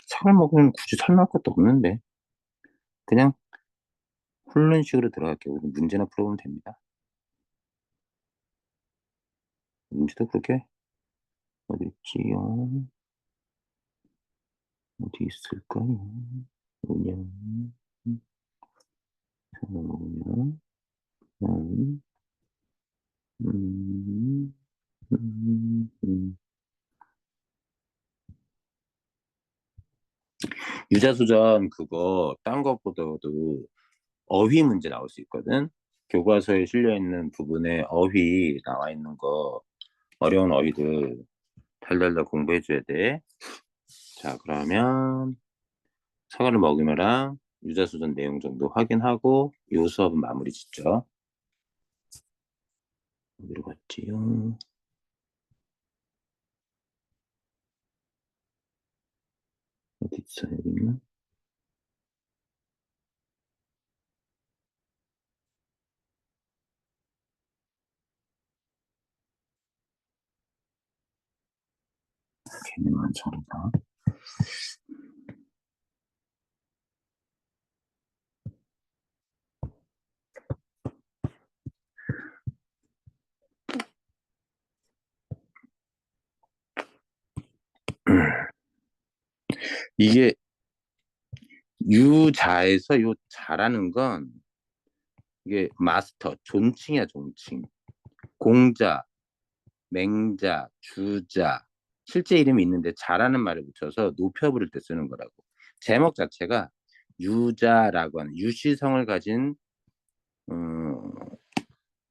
사과를 먹으면 굳이 설명할 것도 없는데 그냥 훈련식으로 들어갈게요. 문제나 풀어보면 됩니다. 문제도 그렇게 어디 있지요? 어디 있을까요? 그냥 먹으면 음, 음. 유자수전 그거 딴 것보다도 어휘 문제 나올 수 있거든. 교과서에 실려 있는 부분에 어휘 나와 있는 거 어려운 어휘들 달달달 공부해 줘야 돼. 자, 그러면 사과를 먹으면랑 유자수전 내용 정도 확인하고 요 수업은 마무리 짓죠. 어디로 갔지요? 어디 있어? 여기 있나? 걔네만 저런다. 이게 유자에서 요 자라는 건 이게 마스터, 존칭이야, 존칭. 공자, 맹자, 주자, 실제 이름이 있는데 자라는 말을 붙여서 높여 부를 때 쓰는 거라고. 제목 자체가 유자라고 하는 유시성을 가진 음,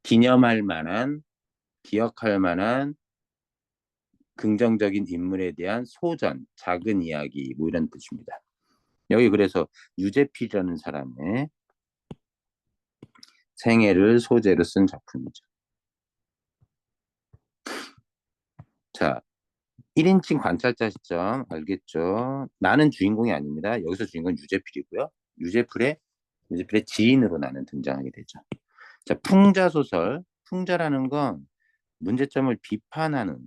기념할 만한, 기억할 만한 긍정적인 인물에 대한 소전, 작은 이야기 뭐 이런 뜻입니다. 여기 그래서 유재필이라는 사람의 생애를 소재로 쓴 작품이죠. 자, 1인칭 관찰자 시점 알겠죠? 나는 주인공이 아닙니다. 여기서 주인공은 유재필이고요. 유재필의 유재필의 지인으로 나는 등장하게 되죠. 자, 풍자 소설. 풍자라는 건 문제점을 비판하는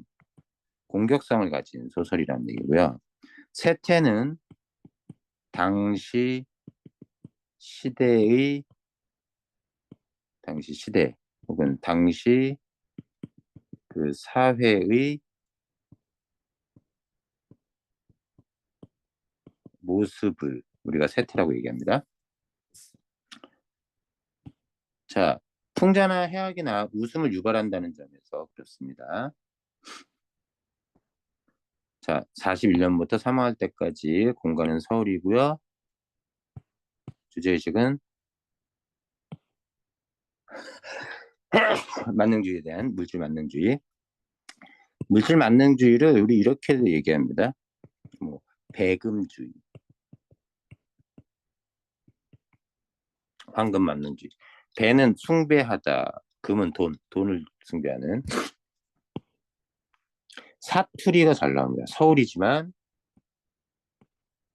공격성을 가진 소설이라는 얘기고요. 세태는 당시 시대의 당시 시대 혹은 당시 그 사회의 모습을 우리가 세태라고 얘기합니다. 자, 풍자나 해악이나 웃음을 유발한다는 점에서 그렇습니다. 자, 41년부터 사망할 때까지 공간은 서울이고요. 주제의식은 만능주의에 대한 물질 만능주의. 물질 만능주의를 우리 이렇게도 얘기합니다. 뭐 배금주의, 황금 만능주의. 배는 숭배하다, 금은 돈을 숭배하는. 사투리가 잘 나옵니다. 서울이지만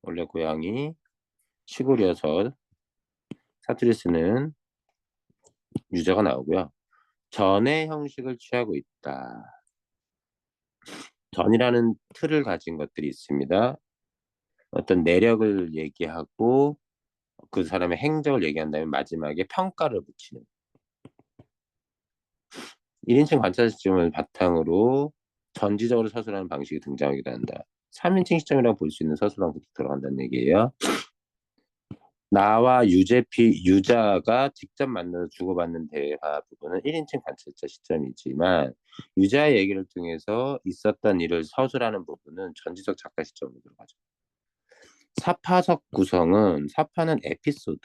원래 고향이 시골이어서 사투리 쓰는 유저가 나오고요. 전의 형식을 취하고 있다. 전이라는 틀을 가진 것들이 있습니다. 어떤 내력을 얘기하고 그 사람의 행적을 얘기한 다음에 마지막에 평가를 붙이는 1인칭 관찰 시점을 바탕으로 전지적으로 서술하는 방식이 등장하기도 한다. 3인칭 시점이라고 볼 수 있는 서술 방식이 들어간다는 얘기예요. 나와 유자가 직접 만나서 주고받는 대화 부분은 1인칭 관찰자 시점이지만 유자의 얘기를 통해서 있었던 일을 서술하는 부분은 전지적 작가 시점으로 들어가죠. 사파적 구성은 사파는 에피소드,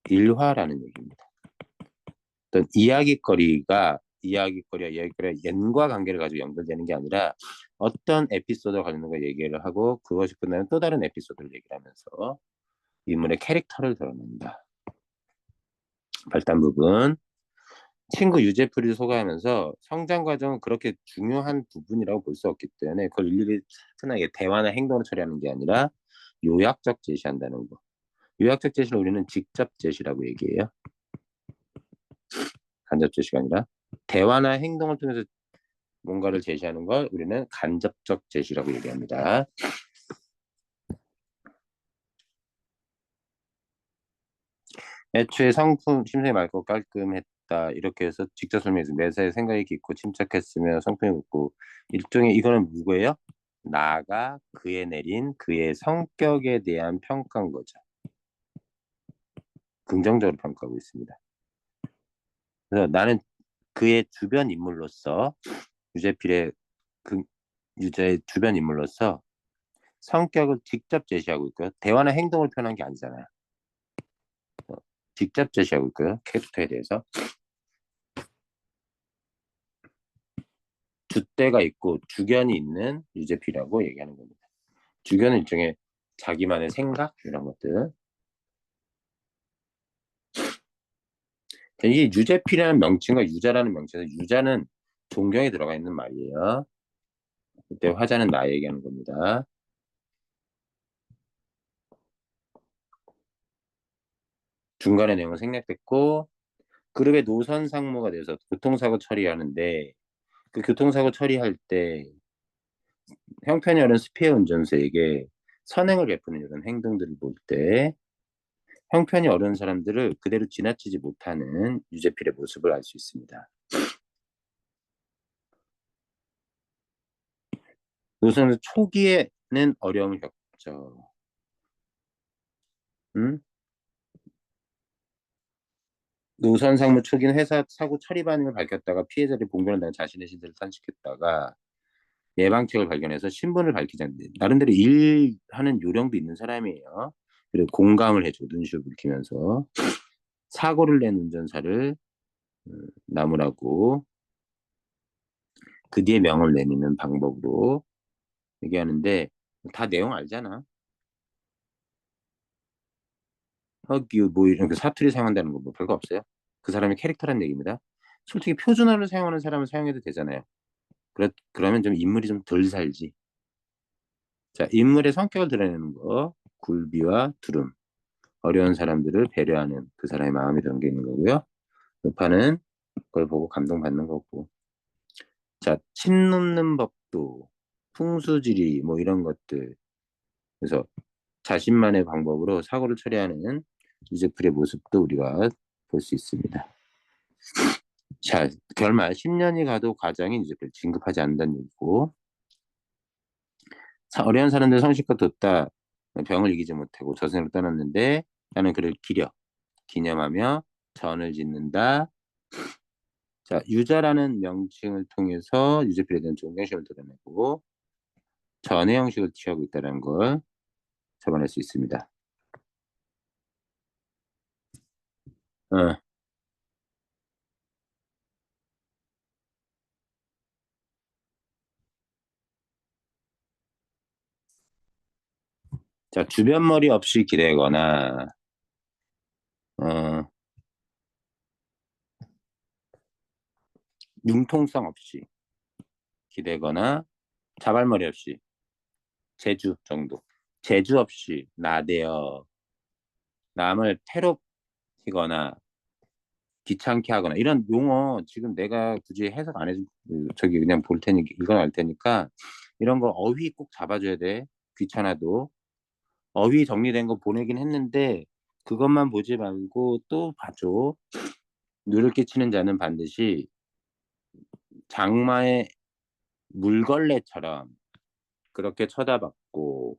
일화라는 얘기입니다. 어떤 이야기거리가 옌과 관계를 가지고 연결되는 게 아니라 어떤 에피소드가 가지고 걸 얘기를 하고 그것이 끝나면 또 다른 에피소드를 얘기를 하면서 인물의 캐릭터를 드러낸다. 발단 부분. 친구 유제프를 소개하면서 성장 과정은 그렇게 중요한 부분이라고 볼 수 없기 때문에 그걸 일일이 흔하게 대화나 행동으로 처리하는 게 아니라 요약적 제시한다는 거. 요약적 제시를 우리는 직접 제시라고 얘기해요. 간접 제시가 아니라 대화나 행동을 통해서 뭔가를 제시하는 걸 우리는 간접적 제시라고 얘기합니다. 애초에 성품 심성이 맑고 깔끔했다 이렇게 해서 직접 설명해서 매사에 생각이 깊고 침착했으며 성품이 높고 일종의 이거는 누구예요? 나가 그에 내린 그의 성격에 대한 평가인 거죠. 긍정적으로 평가하고 있습니다. 그래서 나는 그의 주변 인물로서 유재필의 그 유저의 주변 인물로서 성격을 직접 제시하고 있고요. 대화나 행동을 표현한 게 아니잖아요. 직접 제시하고 있고요. 캐릭터에 대해서. 주대가 있고 주견이 있는 유재필이라고 얘기하는 겁니다. 주견은 일종의 자기만의 생각 이런 것들. 이 유재필이라는 명칭과 유자라는 명칭에서 유자는 존경에 들어가 있는 말이에요. 그때 화자는 나 얘기하는 겁니다. 중간에 내용은 생략됐고 그룹의 노선 상무가 돼서 교통사고 처리하는데 그 교통사고 처리할 때 형편이 어려운 스피어 운전수에게 선행을 베푸는 이런 행동들을 볼 때 형편이 어려운 사람들을 그대로 지나치지 못하는 유재필의 모습을 알 수 있습니다. 우선 초기에는 어려움을 겪죠. 음? 노선 상무 초기는 회사 사고 처리 반응을 밝혔다가 피해자를 봉변한다는 자신의 신세를 산식했다가 예방책을 발견해서 신분을 밝히지 않는데 나름대로 일하는 요령도 있는 사람이에요. 그리고 공감을 해주고 눈시울 붉히면서 사고를 낸 운전사를 나무라고 그 뒤에 명을 내리는 방법으로 얘기하는데 다 내용 알잖아. 허기우 뭐 이런 그 사투리 사용한다는 거 뭐 별거 없어요. 그 사람의 캐릭터란 얘기입니다. 솔직히 표준어를 사용하는 사람은 사용해도 되잖아요. 그러면 좀 인물이 좀 덜 살지. 자, 인물의 성격을 드러내는 거. 굴비와 두름. 어려운 사람들을 배려하는 그 사람의 마음이 담겨 있는 거고요. 우파는 그걸 보고 감동받는 거고. 자, 침 놓는 법도 풍수지리 뭐 이런 것들. 그래서 자신만의 방법으로 사고를 처리하는 유재풀의 모습도 우리가 볼 수 있습니다. 자, 결말 10년이 가도 과정이 유재풀 진급하지 않는다는 얘기고 어려운 사람들 성실껏 돕다 병을 이기지 못하고 저승으로 떠났는데 나는 그를 기념하며 전을 짓는다. 자, 유자라는 명칭을 통해서 유재필에 대한 존경심을 드러내고 전의 형식을 취하고 있다는 걸 잡아낼 수 있습니다. 어. 자, 주변머리 없이 기대거나 어, 융통성 없이 기대거나 자발머리 없이 재주 정도. 재주 없이 나대어 남을 괴롭히거나 귀찮게 하거나 이런 용어 지금 내가 굳이 해석 안 해줄 저기 그냥 볼 테니까 읽어낼 테니까 이런 거 어휘 꼭 잡아줘야 돼. 귀찮아도 어휘 정리된 거 보내긴 했는데 그것만 보지 말고 또 봐줘. 누를 끼치는 자는 반드시 장마의 물걸레처럼 그렇게 쳐다봤고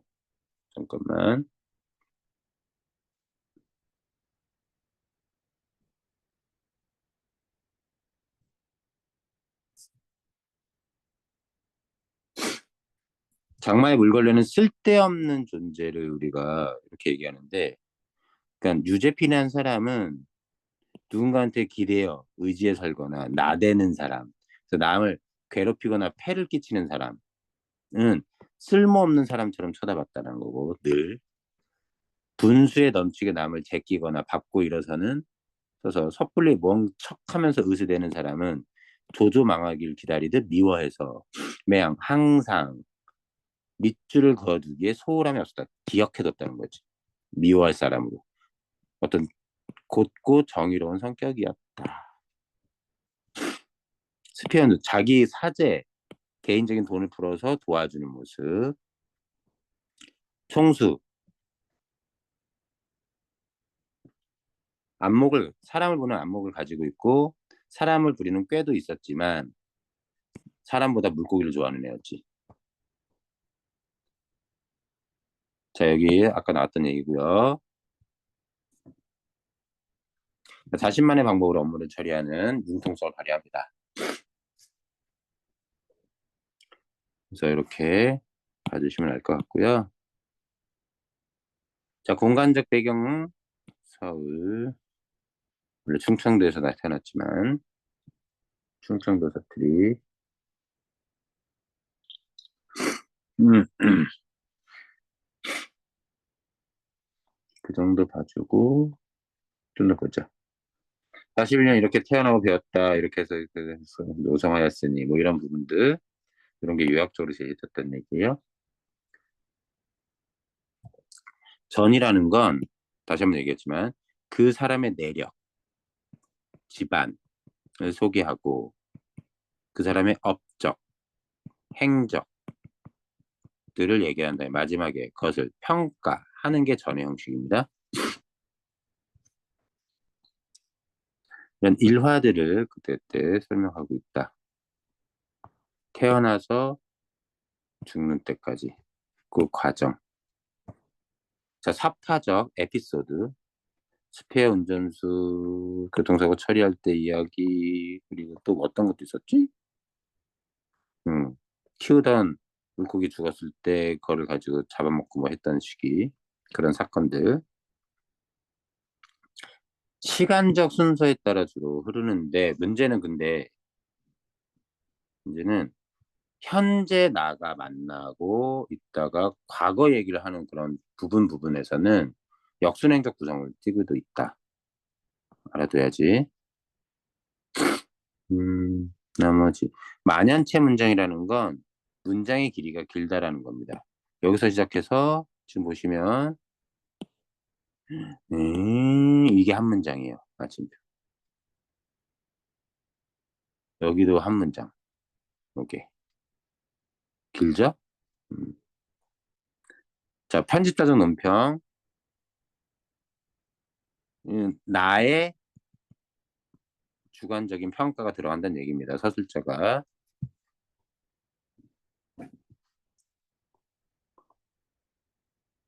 잠깐만 장마의 물걸레는 쓸데없는 존재를 우리가 이렇게 얘기하는데 그러니까 유재필이라는 사람은 누군가한테 기대어 의지에 살거나 나대는 사람, 그래서 남을 괴롭히거나 폐를 끼치는 사람은 쓸모없는 사람처럼 쳐다봤다는 거고, 늘 분수에 넘치게 남을 제끼거나 밟고 일어서는, 그래서 섣불리 멍 척하면서 의수대는 사람은 조조망하길 기다리듯 미워해서 매양 항상 밑줄을 그어두기에 소홀함이 없었다. 기억해뒀다는 거지. 미워할 사람으로. 어떤 곧고 정의로운 성격이었다. 스피어는 자기 사제, 개인적인 돈을 풀어서 도와주는 모습. 총수, 사람을 보는 안목을 가지고 있고 사람을 부리는 꾀도 있었지만 사람보다 물고기를 좋아하는 애였지. 자, 여기 아까 나왔던 얘기고요. 자신만의 방법으로 업무를 처리하는 융통성을 발휘합니다. 그래서 이렇게 봐주시면 알 것 같고요. 자, 공간적 배경은 서울, 원래 충청도에서 나타났지만 충청도 사투리. 음, 그 정도 봐주고 좀 더 보자. 41년 이렇게 태어나고 배웠다 이렇게 해서 노성하였으니 뭐 이런 부분들, 이런 게 요약적으로 제시됐던 얘기예요. 전이라는 건 다시 한번 얘기했지만 그 사람의 내력, 집안을 소개하고 그 사람의 업적, 행적들을 얘기한 다음에 마지막에 그것을 평가하는 게 전의 형식입니다. 이런 일화들을 그때 설명하고 있다. 태어나서 죽는 때까지 그 과정. 자, 사파적 에피소드. 스페어 운전수 교통사고 처리할 때 이야기, 그리고 또 어떤 것도 있었지? 키우던 물고기 죽었을 때 그거를 가지고 잡아먹고 뭐 했던 시기, 그런 사건들. 시간적 순서에 따라 주로 흐르는데 문제는 현재 나가 만나고 있다가 과거 얘기를 하는 그런 부분에서는 역순행적 구성을 띠고도 있다. 알아둬야지. 나머지 만연체 문장이라는 건 문장의 길이가 길다라는 겁니다. 여기서 시작해서 지금 보시면 이게 한 문장이에요. 마침표. 여기도 한 문장. 오케이. 길죠? 음. 자, 편집자적 논평. 나의 주관적인 평가가 들어간다는 얘기입니다. 서술자가.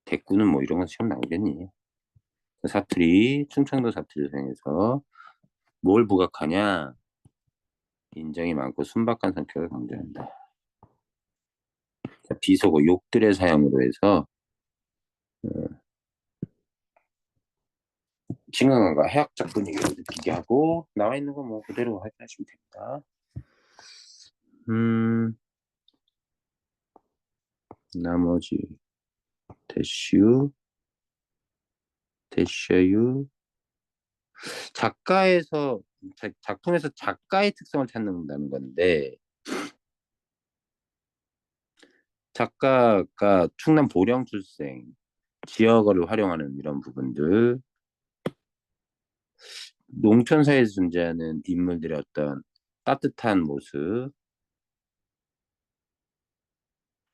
대꾸는 뭐 이런 건 시험 나오겠니? 사투리, 충청도 사투리 중에서 뭘 부각하냐? 인정이 많고 순박한 성격을 강조한다. 비속어, 욕들의 사용으로 해서 친근함과 해학적 분위기를 느끼게 하고, 나와 있는 거 뭐 그대로 확인하시면 됩니다. 나머지 대슈, 대셔유. 작품에서 작가의 특성을 찾는다는 건데, 작가가 충남 보령 출생, 지역어를 활용하는 이런 부분들, 농촌 사회에서 존재하는 인물들의 어떤 따뜻한 모습,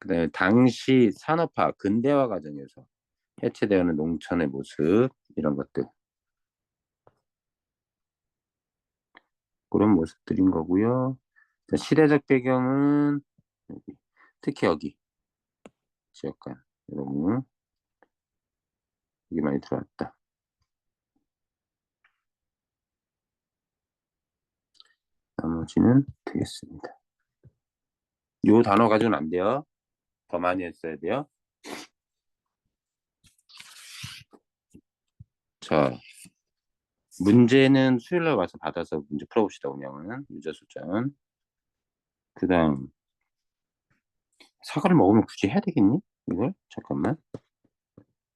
그다음에 당시 산업화, 근대화 과정에서 해체되어가는 농촌의 모습, 이런 것들, 그런 모습들인 거고요. 자, 시대적 배경은 특히 여기 지역간 이런 여기 많이 들어왔다. 나머지는 되겠습니다. 요 단어 가지고는 안 돼요. 더 많이 했어야 돼요. 자, 문제는 수요일 날 와서 받아서 문제 풀어봅시다. 운영은 유자수전. 그 다음 사과를 먹으면 굳이 해야 되겠니? 이걸? 잠깐만.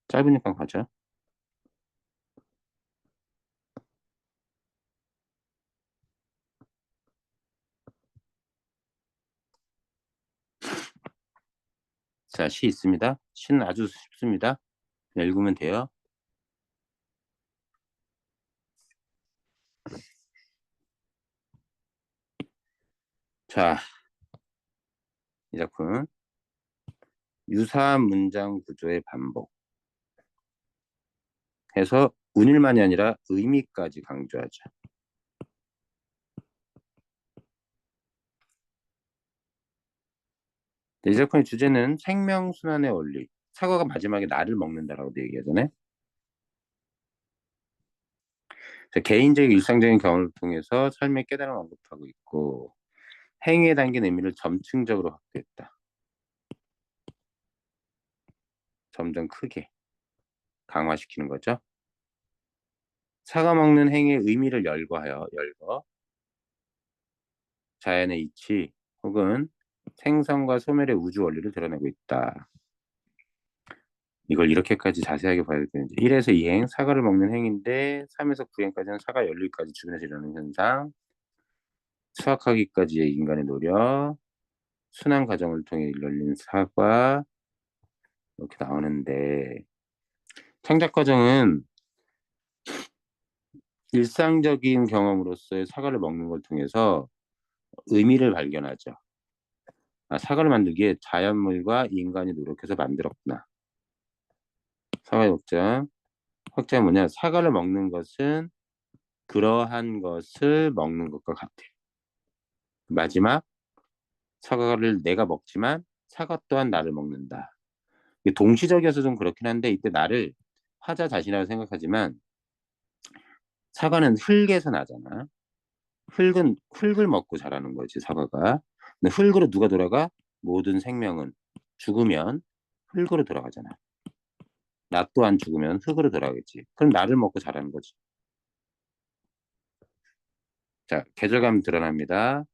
짧으니까 가자. 자, 시 있습니다. 시는 아주 쉽습니다. 그냥 읽으면 돼요. 자, 이 작품. 유사한 문장 구조의 반복. 해서 운일만이 아니라 의미까지 강조하죠. 이 작품의 주제는 생명순환의 원리. 사과가 마지막에 나를 먹는다라고 얘기하잖아요. 개인적인 일상적인 경험을 통해서 삶의 깨달음을 언급하고 있고 행위에 담긴 의미를 점층적으로 확대했다. 점점 크게 강화시키는 거죠. 사과 먹는 행위의 의미를 열거하여 자연의 이치 혹은 생성과 소멸의 우주 원리를 드러내고 있다. 이걸 이렇게까지 자세하게 봐야 되는지 1에서 2행 사과를 먹는 행위인데 3에서 9행까지는 사과 연류까지 주변에서 일어나는 현상 수확하기까지의 인간의 노력 순환 과정을 통해 열린 사과 이렇게 나오는데 창작 과정은 일상적인 경험으로서의 사과를 먹는 걸 통해서 의미를 발견하죠. 아, 사과를 만들기에 자연물과 인간이 노력해서 만들었구나. 사과의 확장 뭐냐? 사과를 먹는 것은 그러한 것을 먹는 것과 같아요. 마지막 사과를 내가 먹지만 사과 또한 나를 먹는다. 이게 동시적이어서 좀 그렇긴 한데 이때 나를 화자 자신이라고 생각하지만 사과는 흙에서 나잖아. 흙은 흙을 먹고 자라는 거지 사과가. 근데 흙으로 누가 돌아가? 모든 생명은 죽으면 흙으로 돌아가잖아. 나 또한 죽으면 흙으로 돌아가겠지. 그럼 나를 먹고 자라는 거지. 자, 계절감 드러납니다.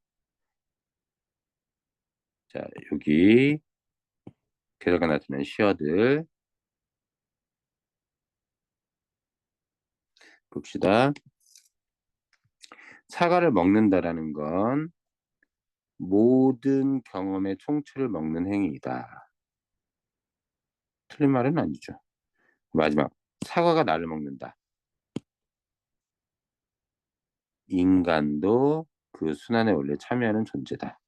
자, 여기 계절감 나타나는 시어들 봅시다. 사과를 먹는다라는 건 모든 경험의 총체를 먹는 행위이다. 틀린 말은 아니죠. 마지막 사과가 나를 먹는다. 인간도 그 순환에 원래 참여하는 존재다.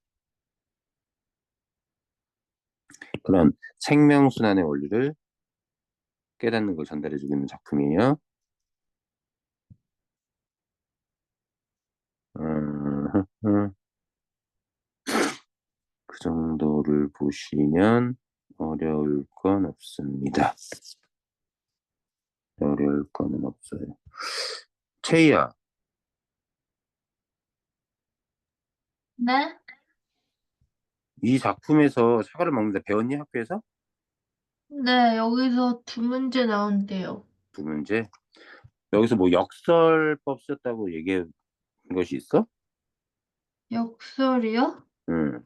그런 생명순환의 원리를 깨닫는 걸 전달해주고 있는 작품이에요. 그 정도를 보시면 어려울 건 없습니다. 어려울 거는 없어요. 채희야, 네? 이 작품에서 사과를 먹는다 배웠니? 학교에서? 네, 여기서 두 문제 나온대요. 두 문제. 여기서 뭐 역설법 썼다고 얘기한 것이 있어? 역설이요? 응.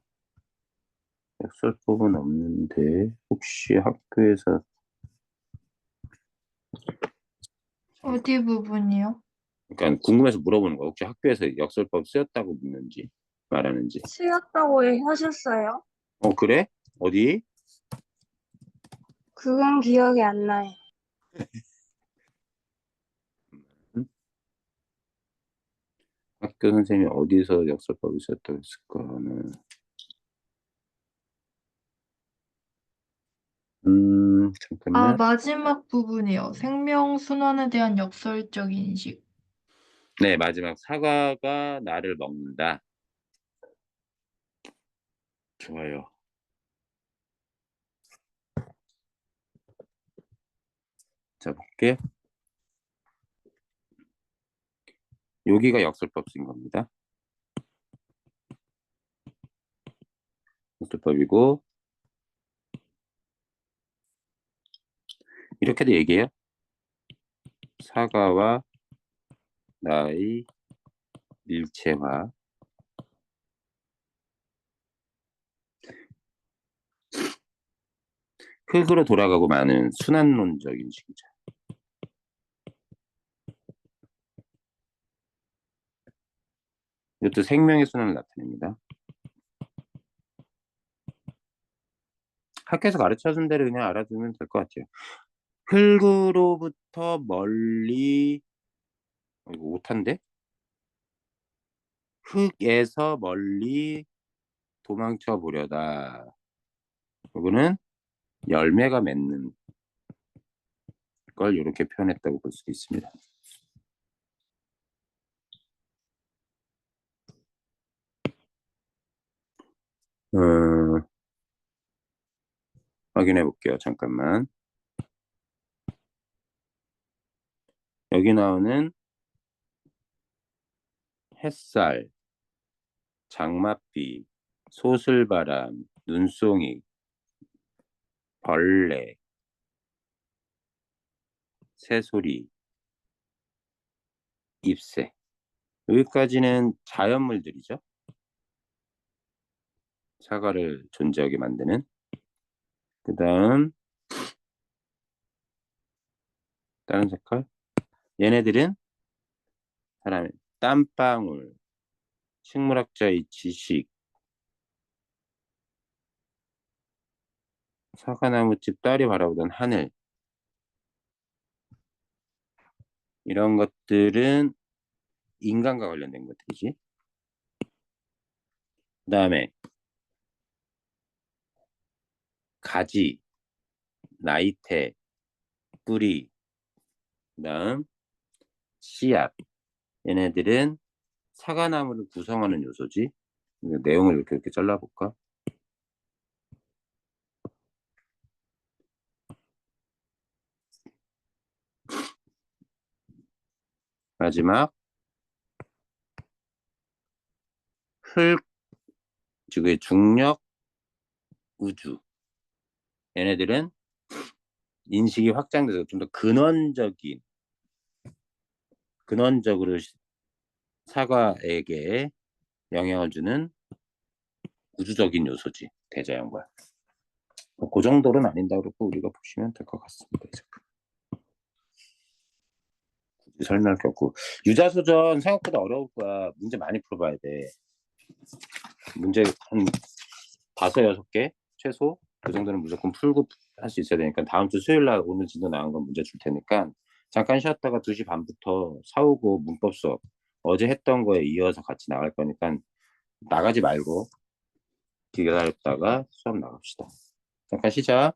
역설법은 없는데 혹시 학교에서 어디 부분이요? 그러니까 궁금해서 물어보는 거야. 혹시 학교에서 역설법 쓰였다고 묻는지 말하는지. 쓰였다고 하셨어요? 그래? 어디? 그건 기억이 안 나요. 응? 학교 선생님이 어디서 역설법을 쓰였다고 했을까는 아, 잠깐만. 마지막 부분이요. 생명순환에 대한 역설적 인식. 네, 마지막 사과가 나를 먹는다. 좋아요. 자, 볼게. 여기가 역설법 쓴 겁니다. 역설법이고 이렇게도 얘기해요. 사과와 나의 일체화. 흙으로 돌아가고 마는 순환론적 인식이죠. 이것도 생명의 순환을 나타냅니다. 학교에서 가르쳐준 대로 그냥 알아두면 될 것 같아요. 흙으로부터 멀리, 이거 오탄데? 흙에서 멀리 도망쳐 보려다. 이거는 열매가 맺는 걸 이렇게 표현했다고 볼 수도 있습니다. 확인해 볼게요. 잠깐만. 여기 나오는 햇살, 장맛비, 소슬바람, 눈송이, 벌레, 새소리, 잎새. 여기까지는 자연물들이죠. 사과를 존재하게 만드는. 그 다음 다른 색깔. 얘네들은 사람의 땀방울, 식물학자의 지식, 사과나무집 딸이 바라보던 하늘. 이런 것들은 인간과 관련된 것들이지. 그 다음에 가지, 나이테, 뿌리, 그 다음 씨앗. 얘네들은 사과나무를 구성하는 요소지. 내용을 이렇게 잘라볼까? 마지막 흙, 즉 중력, 우주. 얘네들은 인식이 확장돼서 좀 더 근원적으로 사과에게 영향을 주는 우주적인 요소지. 대자연과. 그 정도는 아닌다 그러고 우리가 보시면 될 것 같습니다. 굳이 설명할 게 없고. 유자수전 생각보다 어려울 거야. 문제 많이 풀어봐야 돼. 문제 한 5-6개 최소. 그 정도는 무조건 풀고 할 수 있어야 되니까 다음 주 수요일 날 오늘 진도 나온 건 문제 줄 테니까 잠깐 쉬었다가 2시 반부터 사오고 문법 수업 어제 했던 거에 이어서 같이 나갈 거니까 나가지 말고 기다렸다가 수업 나갑시다. 잠깐 쉬자.